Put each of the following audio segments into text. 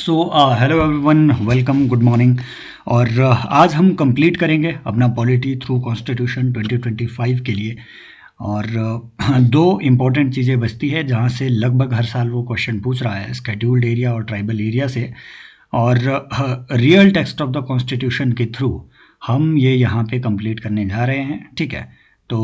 So hello everyone, welcome, good morning. और आज हम कंप्लीट करेंगे अपना पॉलिटी थ्रू कॉन्स्टिट्यूशन 2025 के लिए। और दो इम्पॉर्टेंट चीज़ें बचती है जहाँ से लगभग हर साल वो क्वेश्चन पूछ रहा है, स्केड्यूल्ड एरिया और ट्राइबल एरिया से। और real text of the constitution के थ्रू हम ये यहाँ पे कंप्लीट करने जा रहे हैं, ठीक है। तो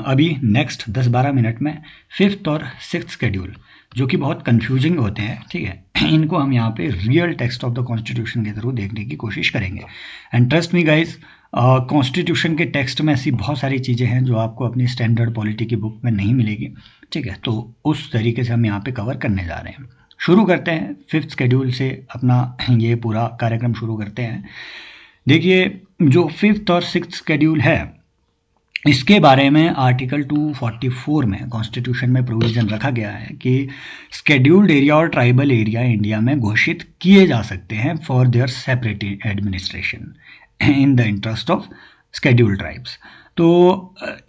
अभी नेक्स्ट 10-12 मिनट में फिफ्थ और सिक्स्थ शेड्यूल जो कि बहुत कंफ्यूजिंग होते हैं, ठीक है, इनको हम यहाँ पे real text of the constitution के थ्रू देखने की कोशिश करेंगे। And trust me guys, constitution के टेक्स्ट में ऐसी बहुत सारी चीज़ें हैं जो आपको अपनी स्टैंडर्ड पॉलिटी की बुक में नहीं मिलेगी, ठीक है। तो उस तरीके से हम यहाँ पे कवर करने जा रहे हैं। शुरू करते हैं फिफ्थ शेड्यूल से, अपना ये पूरा कार्यक्रम शुरू करते हैं। देखिए, जो फिफ्थ और सिक्स्थ शेड्यूल है इसके बारे में आर्टिकल 244 में कॉन्स्टिट्यूशन में प्रोविज़न रखा गया है कि स्केड्यूल्ड एरिया और ट्राइबल एरिया इंडिया में घोषित किए जा सकते हैं for their separate administration in the interest of scheduled tribes. तो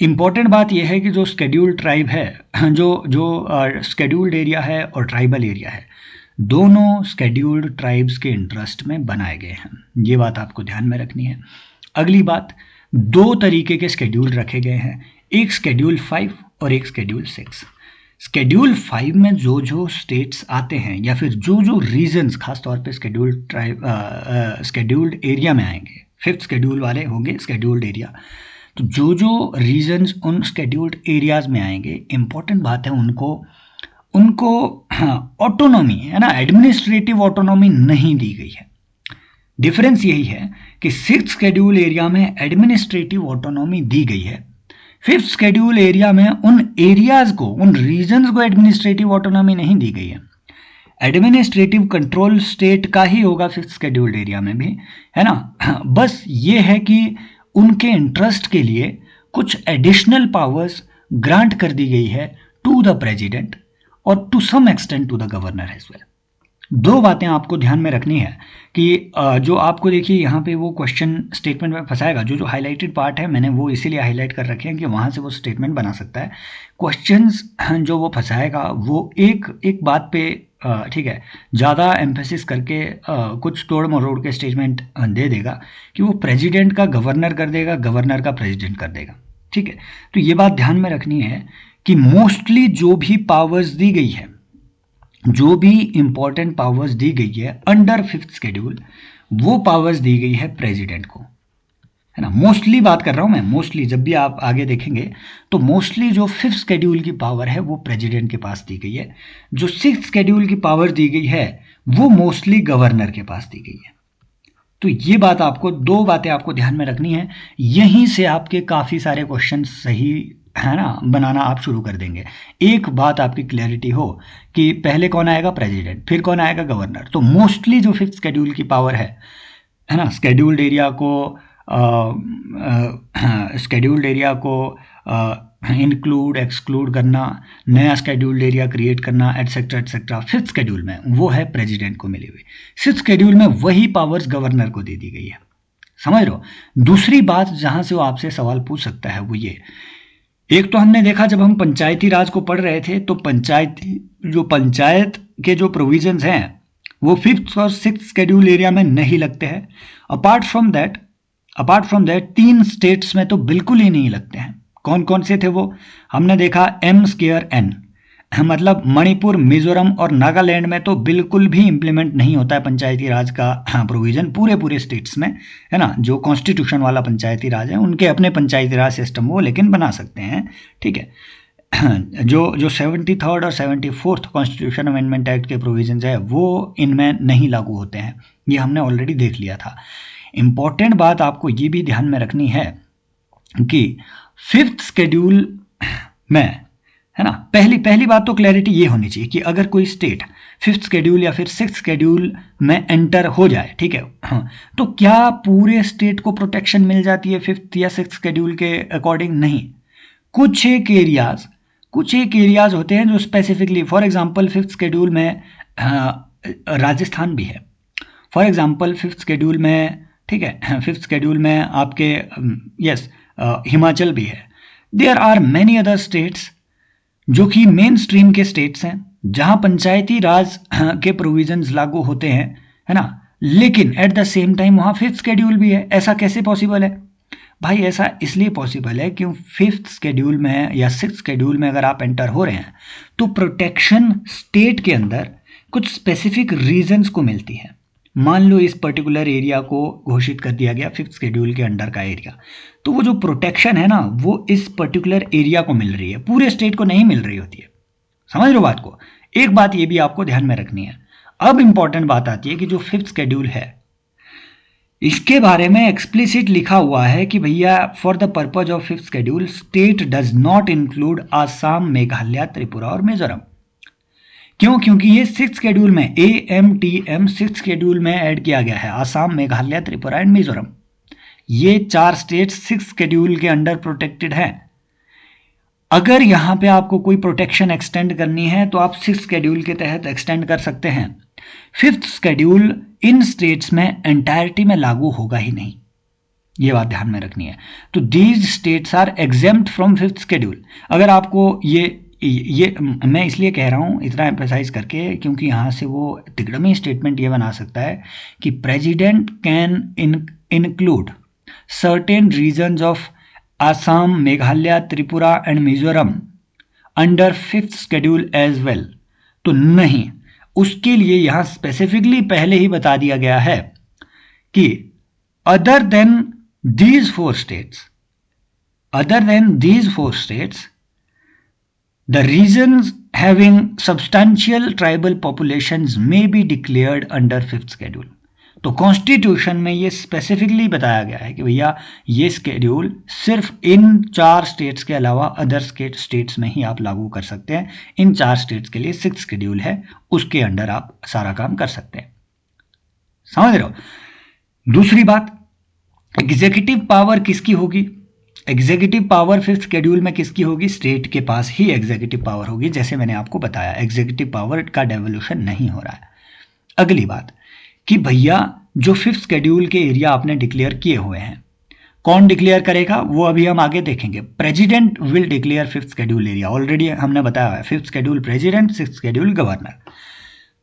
इम्पॉर्टेंट बात यह है कि जो स्केड्यूल्ड ट्राइब है, जो स्केड्यूल्ड एरिया है और ट्राइबल एरिया है, दोनों स्केड्यूल्ड ट्राइब्स के इंटरेस्ट में बनाए गए हैं। ये बात आपको ध्यान में रखनी है। अगली बात, दो तरीके के स्केड्यूल रखे गए हैं, एक स्केड्यूल 5 और एक स्केड्यूल 6। स्केड्यूल 5 में जो स्टेट्स आते हैं या फिर जो रीजन्स खासतौर पे स्केड्यूल्ड एरिया में आएंगे, फिफ्थ स्केड्यूल वाले होंगे स्केड्यूल्ड एरिया, तो जो रीजन्स उन स्केड्यूल्ड एरियाज में आएंगे, इंपॉर्टेंट बात है उनको ऑटोनॉमी है ना, एडमिनिस्ट्रेटिव ऑटोनॉमी नहीं दी गई है। डिफरेंस यही है कि सिक्स्थ शेड्यूल एरिया में एडमिनिस्ट्रेटिव ऑटोनॉमी दी गई है, फिफ्थ शेड्यूल एरिया में उन एरियाज को, उन रीजन्स को एडमिनिस्ट्रेटिव ऑटोनॉमी नहीं दी गई है। एडमिनिस्ट्रेटिव कंट्रोल स्टेट का ही होगा फिफ्थ शेड्यूल्ड एरिया में भी, है ना। बस ये है कि उनके इंटरेस्ट के लिए कुछ एडिशनल पावर्स ग्रांट कर दी गई है टू द प्रेजिडेंट और to some extent to the governor as well. दो बातें आपको ध्यान में रखनी है कि जो आपको देखिए यहाँ पे वो क्वेश्चन स्टेटमेंट में फंसाएगा, जो हाईलाइटेड पार्ट है मैंने वो इसीलिए हाईलाइट कर रखे हैं कि वहाँ से वो स्टेटमेंट बना सकता है। क्वेश्चंस जो वो फंसाएगा वो एक बात पे, ठीक है, ज़्यादा एम्फेसिस करके कुछ तोड़ मरोड़ के स्टेटमेंट दे देगा कि वो प्रेजिडेंट का गवर्नर कर देगा, गवर्नर का प्रेजिडेंट कर देगा, ठीक है। तो ये बात ध्यान में रखनी है कि मोस्टली जो भी पावर्स दी गई है, जो भी इंपॉर्टेंट पावर्स दी गई है अंडर फिफ्थ शेड्यूल, वो पावर्स दी गई है प्रेसिडेंट को, है ना। मोस्टली बात कर रहा हूं मैं, मोस्टली जब भी आप आगे देखेंगे तो मोस्टली जो फिफ्थ शेड्यूल की पावर है वो प्रेसिडेंट के पास दी गई है। जो सिक्स्थ शेड्यूल की पावर दी गई है वो मोस्टली गवर्नर के पास दी गई है। तो ये बात आपको, दो बातें आपको ध्यान में रखनी है, यहीं से आपके काफ़ी सारे क्वेश्चन सही, है ना, बनाना आप शुरू कर देंगे। एक बात आपकी क्लैरिटी हो कि पहले कौन आएगा, प्रेसिडेंट, फिर कौन आएगा, गवर्नर। तो मोस्टली जो फिफ्थ शेड्यूल की पावर है ना, स्केड्यूल्ड एरिया को इंक्लूड एक्सक्लूड करना, नया स्केड्यूल्ड एरिया क्रिएट करना, एटसेट्रा एटसेट्रा, फिफ्थ शेड्यूल में वो है प्रेसिडेंट को मिली हुई। सिक्स्थ शेड्यूल में वही पावर्स गवर्नर को दे दी गई है, समझ लो। दूसरी बात जहां से वो आपसे सवाल पूछ सकता है वो ये, एक तो हमने देखा जब हम पंचायती राज को पढ़ रहे थे तो पंचायत के जो प्रोविजंस हैं वो फिफ्थ और सिक्स्थ शेड्यूल एरिया में नहीं लगते हैं। अपार्ट फ्रॉम दैट 3 स्टेट्स में तो बिल्कुल ही नहीं लगते हैं। कौन कौन से थे वो, हमने देखा M²N, मतलब मणिपुर, मिजोरम और नागालैंड में तो बिल्कुल भी इंप्लीमेंट नहीं होता है पंचायती राज का प्रोविजन पूरे स्टेट्स में, है ना। जो कॉन्स्टिट्यूशन वाला पंचायती राज है उनके अपने पंचायती राज सिस्टम वो लेकिन बना सकते हैं, ठीक है। जो 73rd और 74th कॉन्स्टिट्यूशन अमेंडमेंट एक्ट के प्रोविजन है वो इनमें नहीं लागू होते हैं, ये हमने ऑलरेडी देख लिया था। इंपॉर्टेंट बात आपको ये भी ध्यान में रखनी है कि फिफ्थ शेड्यूल में, है ना, पहली बात तो क्लैरिटी ये होनी चाहिए कि अगर कोई स्टेट फिफ्थ शेड्यूल या फिर सिक्स्थ शेड्यूल में एंटर हो जाए, ठीक है, तो क्या पूरे स्टेट को प्रोटेक्शन मिल जाती है फिफ्थ या सिक्स्थ शेड्यूल के अकॉर्डिंग? नहीं। कुछ एक एरियाज होते हैं जो specifically, for example fifth schedule में राजस्थान भी है, फॉर एग्जांपल फिफ्थ शेड्यूल में, ठीक है, फिफ्थ शेड्यूल में आपके हिमाचल भी है। There are many other states जो कि मेन स्ट्रीम के स्टेट्स हैं, जहां पंचायती राज के प्रोविजंस लागू होते हैं, है ना, लेकिन एट द सेम टाइम वहां फिफ्थ शेड्यूल भी है। ऐसा कैसे पॉसिबल है भाई? ऐसा इसलिए पॉसिबल है कि फिफ्थ शेड्यूल में या सिक्स्थ शेड्यूल में अगर आप एंटर हो रहे हैं तो प्रोटेक्शन स्टेट के अंदर कुछ स्पेसिफिक रीजंस को मिलती है। मान लो इस पर्टिकुलर एरिया को घोषित कर दिया गया फिफ्थ शेड्यूल के अंडर का एरिया, तो वो जो प्रोटेक्शन है ना वो इस पर्टिकुलर एरिया को मिल रही है, पूरे स्टेट को नहीं मिल रही होती है। समझ लो बात को। एक बात ये भी आपको ध्यान में रखनी है। अब इंपॉर्टेंट बात आती है कि जो फिफ्थ शेड्यूल है इसके बारे में एक्सप्लिसिट लिखा हुआ है कि भैया for the purpose of fifth schedule state does not include Assam, Meghalaya, Tripura और मिजोरम। क्यों? क्योंकि ये सिक्स्थ शेड्यूल में AMTM सिक्स्थ शेड्यूल में ऐड किया गया है। आसाम, मेघालय, त्रिपुरा एंड मिजोरम, ये 4 स्टेट सिक्स्थ शेड्यूल के अंडर प्रोटेक्टेड है। अगर यहां पे आपको कोई प्रोटेक्शन एक्सटेंड करनी है तो आप सिक्स्थ शेड्यूल के तहत एक्सटेंड कर सकते हैं। फिफ्थ शेड्यूल इन स्टेट्स में एंटायरिटी में लागू होगा ही नहीं, ये बात ध्यान में रखनी है। तो these states are exempt from fifth schedule. अगर आपको ये मैं इसलिए कह रहा हूं इतना एम्फेसाइज करके क्योंकि यहां से वो तिकड़मी स्टेटमेंट ये बना सकता है कि president can include certain regions of Assam, Meghalaya, Tripura and Mizoram under fifth schedule as well. तो नहीं, उसके लिए यहां स्पेसिफिकली पहले ही बता दिया गया है कि other than these four states the regions having substantial tribal populations may be declared under fifth schedule। तो कॉन्स्टिट्यूशन में ये स्पेसिफिकली बताया गया है कि भैया ये स्केड्यूल सिर्फ इन 4 स्टेट्स के अलावा अदर स्टेट्स में ही आप लागू कर सकते हैं। इन 4 स्टेट्स के लिए सिक्स्थ शेड्यूल है, उसके अंडर आप सारा काम कर सकते हैं। समझ रहे हो? दूसरी बात, एग्जीक्यूटिव पावर किसकी होगी? एग्जीक्यूटिव पावर फिफ्थ शेड्यूल में किसकी होगी? स्टेट के पास ही एग्जीक्यूटिव पावर होगी। जैसे मैंने आपको बताया, एग्जीक्यूटिव पावर का डेवोल्यूशन नहीं हो रहा है। अगली बात कि भैया जो फिफ्थ शेड्यूल के एरिया आपने डिक्लेयर किए हुए हैं, कौन डिक्लेयर करेगा वो अभी हम आगे देखेंगे। President will declare fifth schedule area. Already हमने बताया है, fifth schedule president, sixth schedule governor.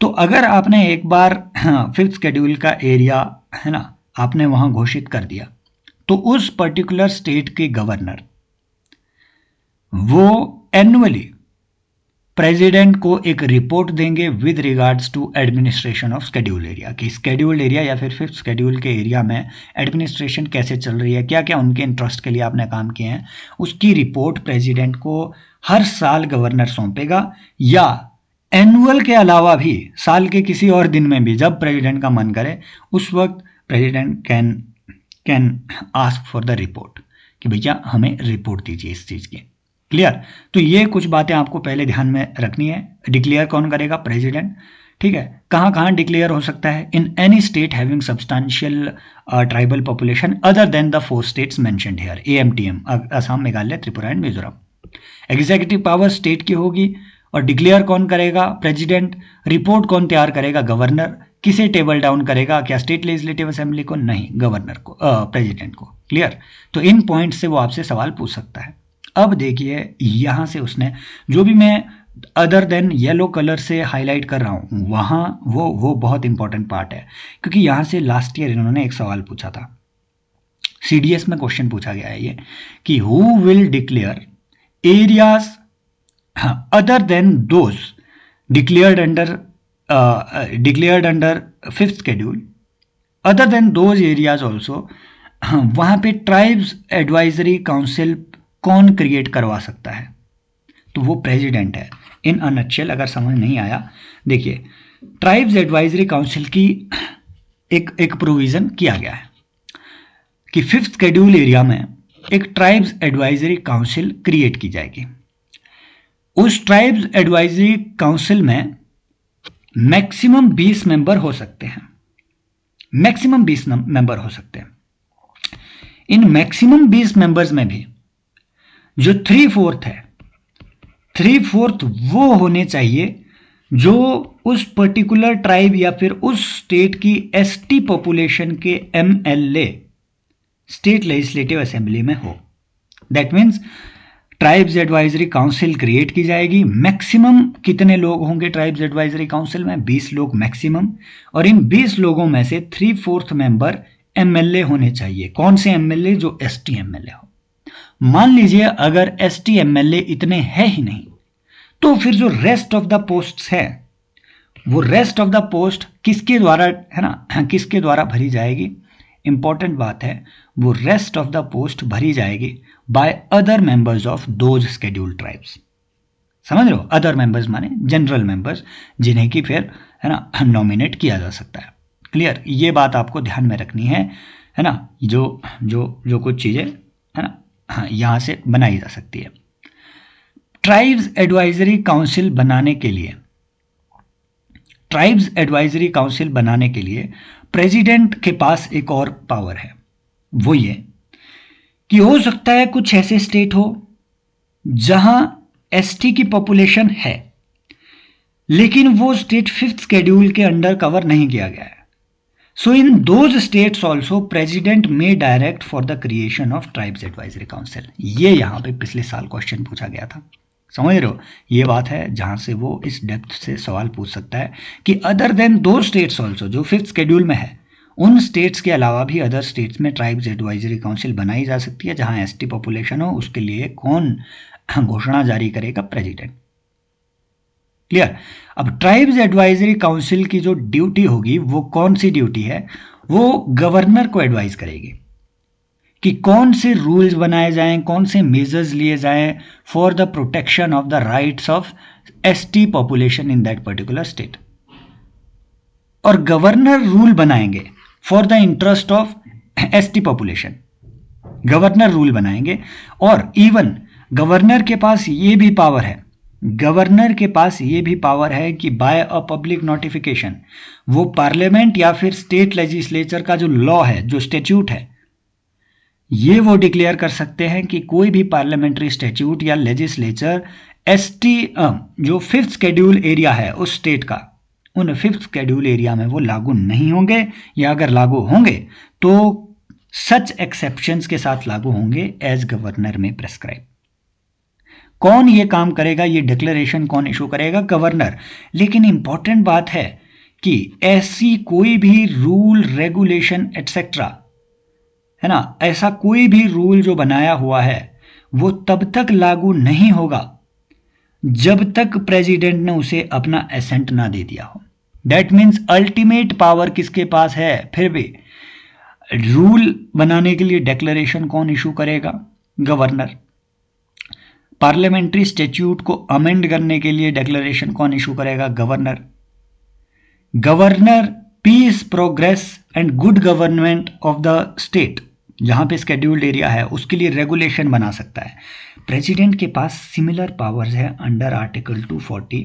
तो अगर आपने एक बार फिफ्थ शेड्यूल का एरिया है ना आपने वहां घोषित कर दिया, तो उस पर्टिकुलर स्टेट के गवर्नर वो एनुअली प्रेसिडेंट को एक रिपोर्ट देंगे with regards to administration of schedule area, कि शेड्यूल्ड एरिया या फिर फिफ्थ शेड्यूल के एरिया में एडमिनिस्ट्रेशन कैसे चल रही है, क्या क्या उनके इंटरेस्ट के लिए आपने काम किए हैं, उसकी रिपोर्ट प्रेसिडेंट को हर साल गवर्नर सौंपेगा। या एनुअल के अलावा भी साल के किसी और दिन में भी जब प्रेसिडेंट का मन करे उस वक्त president can ask for the report कि भैया हमें रिपोर्ट दीजिए इस चीज की। क्लियर? तो ये कुछ बातें आपको पहले ध्यान में रखनी है। डिक्लेयर कौन करेगा? प्रेसिडेंट। ठीक है, कहां कहां डिक्लेयर हो सकता है? In any state having substantial tribal population other than the 4 states mentioned here, AMTM, Assam, Meghalaya, Tripura and Mizoram. Executive power state की होगी और डिक्लेयर कौन करेगा? प्रेसिडेंट। रिपोर्ट कौन तैयार करेगा? गवर्नर। किसे टेबल डाउन करेगा? क्या स्टेट लेजिस्लेटिव असेंबली को? नहीं, गवर्नर को, प्रेसिडेंट को। क्लियर? तो इन पॉइंट से वो आपसे सवाल पूछ सकता है। अब देखिए यहां से उसने जो भी मैं अदर देन येलो कलर से हाईलाइट कर रहा हूं वहां वो बहुत इंपॉर्टेंट पार्ट है, क्योंकि यहां से लास्ट ईयर इन्होंने एक सवाल पूछा था, CDS में क्वेश्चन पूछा गया है ये कि who will declare areas other than those declared under fifth schedule, other than those areas also. वहां पे ट्राइब्स एडवाइजरी काउंसिल कौन क्रिएट करवा सकता है? तो वो प्रेसिडेंट है। इन अ नटशेल, अगर समझ नहीं आया देखिए, ट्राइब्स एडवाइजरी काउंसिल की एक प्रोविजन किया गया है कि फिफ्थ शेड्यूल एरिया में एक ट्राइब्स एडवाइजरी काउंसिल क्रिएट की जाएगी। उस ट्राइब्स एडवाइजरी काउंसिल में मैक्सिमम 20 मेंबर हो सकते हैं, मैक्सिमम 20 मेंबर हो सकते हैं। इन मैक्सिमम 20 मेंबर्स में भी जो 3/4 है, 3/4 वो होने चाहिए जो उस पर्टिकुलर ट्राइब या फिर उस स्टेट की ST पॉपुलेशन के MLA स्टेट लेजिस्लेटिव असेंबली में हो। That means tribes advisory council create की जाएगी। मैक्सिमम कितने लोग होंगे ट्राइब्स एडवाइजरी काउंसिल में? 20 लोग मैक्सिमम। और इन 20 लोगों में से 3/4 मेंबर एमएलए होने चाहिए। कौन से एमएलए? जो एसटी एमएलए हो। मान लीजिए अगर एसटी एमएलए इतने हैं ही नहीं, तो फिर जो रेस्ट ऑफ द पोस्ट्स है, वो रेस्ट ऑफ द पोस्ट किसके द्वारा, है ना, किसके द्वारा भरी जाएगी? इंपॉर्टेंट बात है, वो रेस्ट ऑफ द पोस्ट भरी जाएगी by other members of those scheduled tribes. समझ रहे हो? अदर मेंबर्स माने जनरल मेंबर्स, जिन्हें कि फिर, है ना, नॉमिनेट किया जा सकता है। क्लियर? ये बात आपको ध्यान में रखनी है ना। जो जो जो कुछ चीजें, है ना, यहां से बनाई जा सकती है। ट्राइब्स एडवाइजरी काउंसिल बनाने के लिए, ट्राइब्स एडवाइजरी काउंसिल बनाने के लिए प्रेसिडेंट के पास एक और पावर है। वो ये कि हो सकता है कुछ ऐसे स्टेट हो जहां एसटी की पॉपुलेशन है, लेकिन वो स्टेट 5th शेड्यूल के अंडर कवर नहीं किया गया है। So in those states also president may direct for the creation of tribes advisory council. ये यहां पे पिछले साल क्वेश्चन पूछा गया था। समझ रहे हो? ये बात है जहां से वो इस डेप्थ से सवाल पूछ सकता है कि अदर देन दो स्टेट्स ऑल्सो, जो 5th शेड्यूल में है, उन स्टेट्स के अलावा भी अदर स्टेट्स में ट्राइब्स एडवाइजरी काउंसिल बनाई जा सकती है जहां एसटी पॉपुलेशन हो। उसके लिए कौन घोषणा जारी करेगा? प्रेसिडेंट। क्लियर? अब ट्राइब्स एडवाइजरी काउंसिल की जो ड्यूटी होगी वो कौन सी ड्यूटी है? वो गवर्नर को एडवाइज करेगी कि कौन से रूल्स बनाए जाएं, कौन से मेजर्स लिए जाएं for the protection of the rights of ST population in that particular state. और गवर्नर रूल बनाएंगे for the interest of ST population. Governor rule बनाएंगे। और इवन गवर्नर के पास ये भी पावर है, गवर्नर के पास ये भी पावर है कि बाय अ पब्लिक नोटिफिकेशन वो पार्लियामेंट या फिर स्टेट लेजिस्लेचर का जो लॉ है, जो स्टैट्यूट है, ये वो डिक्लेयर कर सकते हैं कि कोई भी पार्लियामेंट्री स्टैट्यूट या लेजिस्लेचर एसटी जो 5th शेड्यूल एरिया है उस स्टेट का, उन 5th शेड्यूल एरिया में वो लागू नहीं होंगे, या अगर लागू होंगे तो सच एक्सेप्शंस के साथ लागू होंगे एज गवर्नर में प्रेस्क्राइब। कौन ये काम करेगा? ये डिक्लेरेशन कौन इशू करेगा? गवर्नर। लेकिन इंपॉर्टेंट बात है कि ऐसी कोई भी रूल, रेगुलेशन एटसेट्रा, है ना, ऐसा कोई भी रूल जो बनाया हुआ है वो तब तक लागू नहीं होगा जब तक प्रेसिडेंट ने उसे अपना एसेंट ना दे दिया हो। दैट मीन्स अल्टीमेट पावर किसके पास है? फिर भी रूल बनाने के लिए डिक्लेरेशन कौन इशू करेगा? गवर्नर। पार्लियामेंट्री स्टैट्यूट को अमेंड करने के लिए डिक्लेरेशन कौन इशू करेगा? Governor. Governor peace, progress and good government of the state, जहां पे स्केड्यूल्ड एरिया है, उसके लिए रेगुलेशन बना सकता है। प्रेसिडेंट के पास सिमिलर पावर्स है अंडर आर्टिकल 240।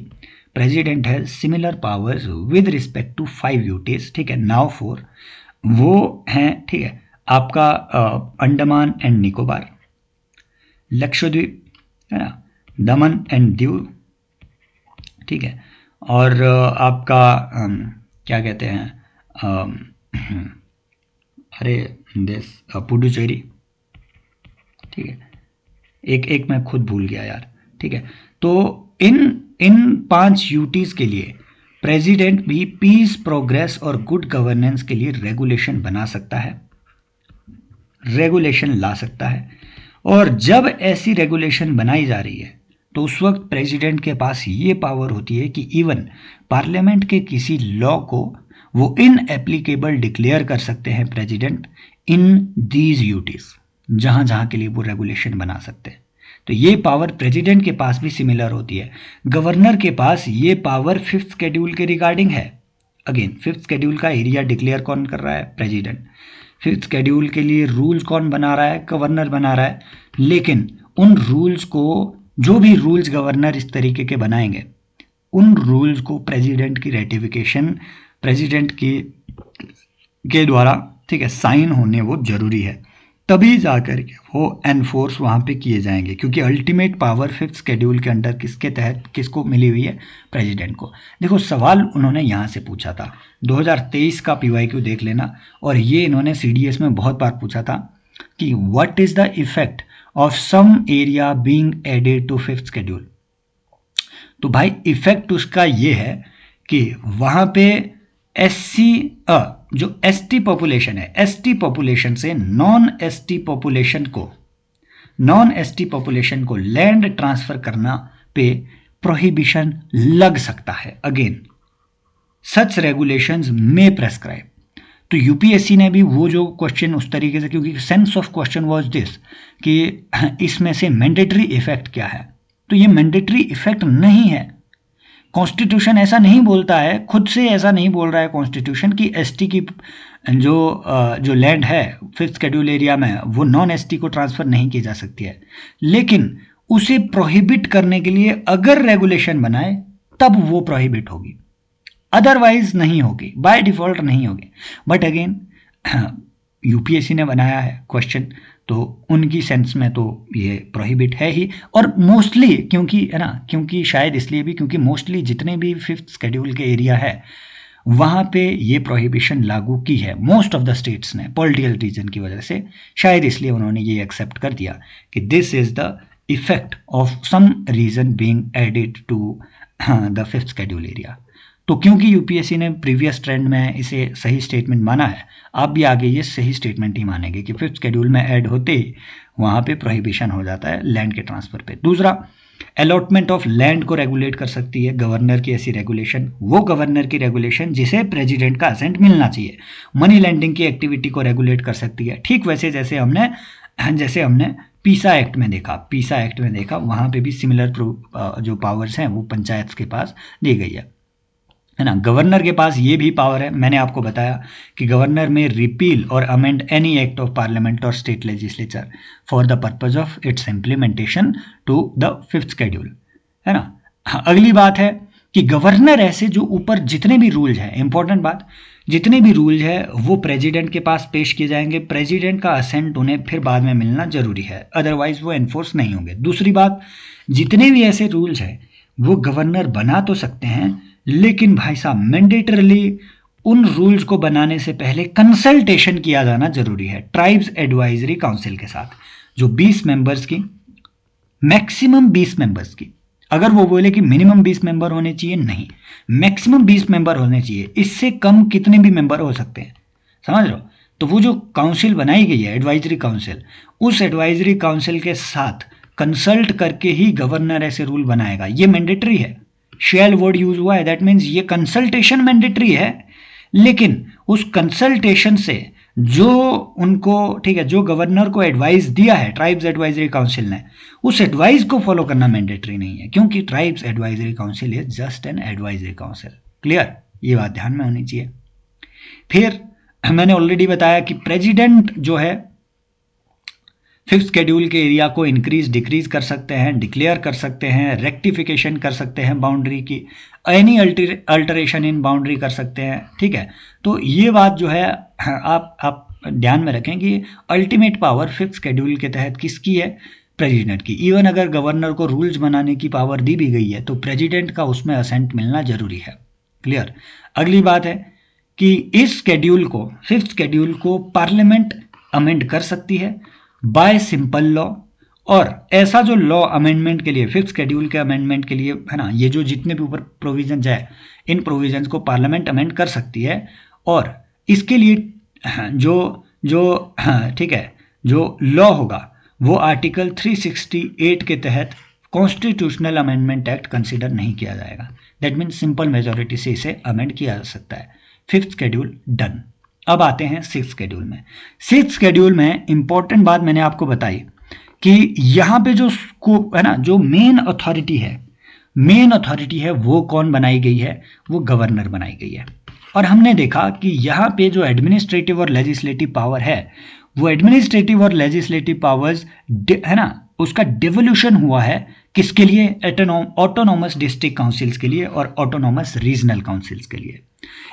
प्रेसिडेंट है similar powers with respect to 5 UTs. ठीक है, नाउ 4 वो हैं, ठीक है, आपका अंडमान एंड निकोबार, लक्षद्वीप, है ना, दमन एंड दीव, ठीक है, और आपका क्या कहते हैं, अरे देश, पुडुचेरी, ठीक है, एक मैं खुद भूल गया यार। ठीक है, तो इन 5 यूटीज के लिए प्रेसिडेंट भी पीस, प्रोग्रेस और गुड गवर्नेंस के लिए रेगुलेशन बना सकता है, रेगुलेशन ला सकता है। और जब ऐसी रेगुलेशन बनाई जा रही है तो उस वक्त प्रेसिडेंट के पास ये पावर होती है कि इवन पार्लियामेंट के किसी लॉ को वो इनएप्लीकेबल डिक्लेयर कर सकते हैं प्रेसिडेंट इन दीज यूटीज, जहां जहां के लिए वो रेगुलेशन बना सकते हैं। तो ये पावर प्रेसिडेंट के पास भी सिमिलर होती है। गवर्नर के पास ये पावर 5th शेड्यूल के रिगार्डिंग है। अगेन 5th शेड्यूल का एरिया डिक्लेयर कौन कर रहा है? प्रेसिडेंट। 5th शेड्यूल के लिए रूल्स कौन बना रहा है? गवर्नर बना रहा है। लेकिन उन रूल्स को, जो भी रूल्स गवर्नर इस तरीके के बनाएंगे, उन रूल्स को प्रेसिडेंट की रेटिफिकेशन, प्रेसिडेंट के द्वारा, ठीक है, साइन होने वो जरूरी है, तभी जाकर के वो एनफोर्स वहां पे किए जाएंगे, क्योंकि अल्टीमेट पावर 5th शेड्यूल के अंडर किसके तहत किसको मिली हुई है? प्रेसिडेंट को। देखो सवाल उन्होंने यहां से पूछा था, 2023 का PYQ देख लेना, और ये इन्होंने CDS में बहुत बार पूछा था कि what is the effect of some area being added to fifth schedule. तो भाई इफेक्ट उसका ये है कि वहां पे एससी जो एसटी पॉपुलेशन है, एसटी पॉपुलेशन से नॉन एसटी पॉपुलेशन को लैंड ट्रांसफर करना पे प्रोहिबिशन लग सकता है। अगेन सच रेगुलेशंस में प्रेस्क्राइब। तो यूपीएससी ने भी वो जो क्वेश्चन उस तरीके से, क्योंकि sense of question was this कि इसमें से मैंडेटरी इफेक्ट क्या है, तो ये मैंडेटरी इफेक्ट नहीं है। कॉन्स्टिट्यूशन ऐसा नहीं बोलता है, खुद से ऐसा नहीं बोल रहा है कॉन्स्टिट्यूशन कि एसटी की जो लैंड है फिफ्थ शेड्यूल एरिया में वो नॉन एसटी को ट्रांसफर नहीं की जा सकती है, लेकिन उसे प्रोहिबिट करने के लिए अगर रेगुलेशन बनाए तब वो प्रोहिबिट होगी, अदरवाइज नहीं होगी, बाय डिफॉल्ट नहीं होगी। बट अगेन यूपीएससी ने बनाया है क्वेश्चन, तो उनकी सेंस में तो ये प्रोहिबिट है ही। और मोस्टली क्योंकि है ना, क्योंकि शायद इसलिए भी क्योंकि मोस्टली जितने भी फिफ्थ शेड्यूल के एरिया है वहाँ पे ये प्रोहिबिशन लागू की है मोस्ट ऑफ द स्टेट्स ने, पॉलिटिकल रीजन की वजह से, शायद इसलिए उन्होंने ये एक्सेप्ट कर दिया कि this is the effect of some region being added to the fifth schedule area. तो क्योंकि यूपीएससी ने प्रीवियस ट्रेंड में इसे सही स्टेटमेंट माना है, आप भी आगे ये सही स्टेटमेंट ही मानेंगे कि फिफ्थ शेड्यूल में ऐड होते ही वहाँ पे प्रोहिबिशन हो जाता है लैंड के ट्रांसफर पे। दूसरा, अलॉटमेंट ऑफ लैंड को रेगुलेट कर सकती है गवर्नर की ऐसी रेगुलेशन, वो गवर्नर की रेगुलेशन जिसे प्रेसिडेंट का असेंट मिलना चाहिए। मनी लैंडिंग की एक्टिविटी को रेगुलेट कर सकती है, ठीक वैसे जैसे हमने पीसा एक्ट में देखा, वहाँ पे भी सिमिलर जो पावर्स हैं वो पंचायत के पास दी गई है ना। गवर्नर के पास ये भी पावर है, मैंने आपको बताया कि गवर्नर में रिपील और amend any act of parliament और state legislature for the purpose of its implementation to the fifth schedule, है ना। अगली बात है कि गवर्नर ऐसे जो ऊपर जितने भी रूल्स हैं, इंपॉर्टेंट बात, जितने भी रूल्स है वो प्रेसिडेंट के पास पेश किए जाएंगे, प्रेसिडेंट का असेंट उन्हें फिर बाद में मिलना जरूरी है, अदरवाइज वो एनफोर्स नहीं होंगे। दूसरी बात, जितने भी ऐसे रूल्स हैं वो गवर्नर बना तो सकते हैं, लेकिन भाई साहब मैंडेटरली उन रूल्स को बनाने से पहले कंसल्टेशन किया जाना जरूरी है ट्राइब्स एडवाइजरी काउंसिल के साथ, जो 20 मेंबर्स की, मैक्सिमम 20 मेंबर्स की, अगर वो बोले कि मिनिमम 20 मेंबर होने चाहिए, नहीं, मैक्सिमम 20 मेंबर होने चाहिए, इससे कम कितने भी मेंबर हो सकते हैं, समझ रहे हो। तो वो जो काउंसिल बनाई गई है एडवाइजरी काउंसिल, उस एडवाइजरी काउंसिल के साथ कंसल्ट करके ही गवर्नर ऐसे रूल बनाएगा, ये मैंडेटरी है। शेल वर्ड यूज हुआ है, दैट मीन्स ये कंसल्टेशन मैंडेटरी है, लेकिन उस कंसल्टेशन से जो उनको, ठीक है, जो गवर्नर को एडवाइस दिया है ट्राइब्स एडवाइजरी काउंसिल ने, उस एडवाइस को फॉलो करना मैंडेटरी नहीं है, क्योंकि tribes advisory council is just an advisory council. Clear, ये बात ध्यान में होनी चाहिए। फिर मैंने ऑलरेडी बताया कि प्रेसिडेंट जो है फिफ्थ शेड्यूल के एरिया को इंक्रीज डिक्रीज कर सकते हैं, डिक्लेयर कर सकते हैं, रेक्टिफिकेशन कर सकते हैं बाउंड्री की, एनी अल्टरेशन इन बाउंड्री कर सकते हैं, ठीक है। तो ये बात जो है आप ध्यान में रखें कि अल्टीमेट पावर फिफ्थ शेड्यूल के तहत किसकी है, प्रेसिडेंट की। इवन अगर गवर्नर को रूल्स बनाने की पावर दी भी गई है तो प्रेसिडेंट का उसमें असेंट मिलना जरूरी है। क्लियर। अगली बात है कि इस शेड्यूल को, फिफ्थ शेड्यूल को पार्लियामेंट अमेंड कर सकती है बाय सिंपल लॉ, और ऐसा जो लॉ अमेंडमेंट के लिए, फिफ्थ शेड्यूल के अमेंडमेंट के लिए, है ना, ये जो जितने भी ऊपर प्रोविजंस है इन प्रोविजंस को पार्लियामेंट अमेंड कर सकती है, और इसके लिए ठीक है, जो लॉ होगा वो आर्टिकल 368 के तहत कॉन्स्टिट्यूशनल अमेंडमेंट एक्ट कंसिडर नहीं किया जाएगा। दैट मीन्स सिंपल मेजॉरिटी से इसे अमेंड किया जा सकता है। Fifth schedule done. अब आते हैं सिक्स्थ शेड्यूल में। सिक्स्थ शेड्यूल में इंपॉर्टेंट बात मैंने आपको बताई कि यहाँ पे जो स्कोप है ना, जो मेन अथॉरिटी है वो कौन बनाई गई है, वो गवर्नर बनाई गई है। और हमने देखा कि यहाँ पे जो एडमिनिस्ट्रेटिव और लेजिस्लेटिव पावर है, वो एडमिनिस्ट्रेटिव और लेजिस्लेटिव पावर्स है ना, उसका डिवोल्यूशन हुआ है किसके लिए, ऑटोनॉमस डिस्ट्रिक्ट काउंसिल्स के लिए और ऑटोनॉमस रीजनल काउंसिल्स के लिए।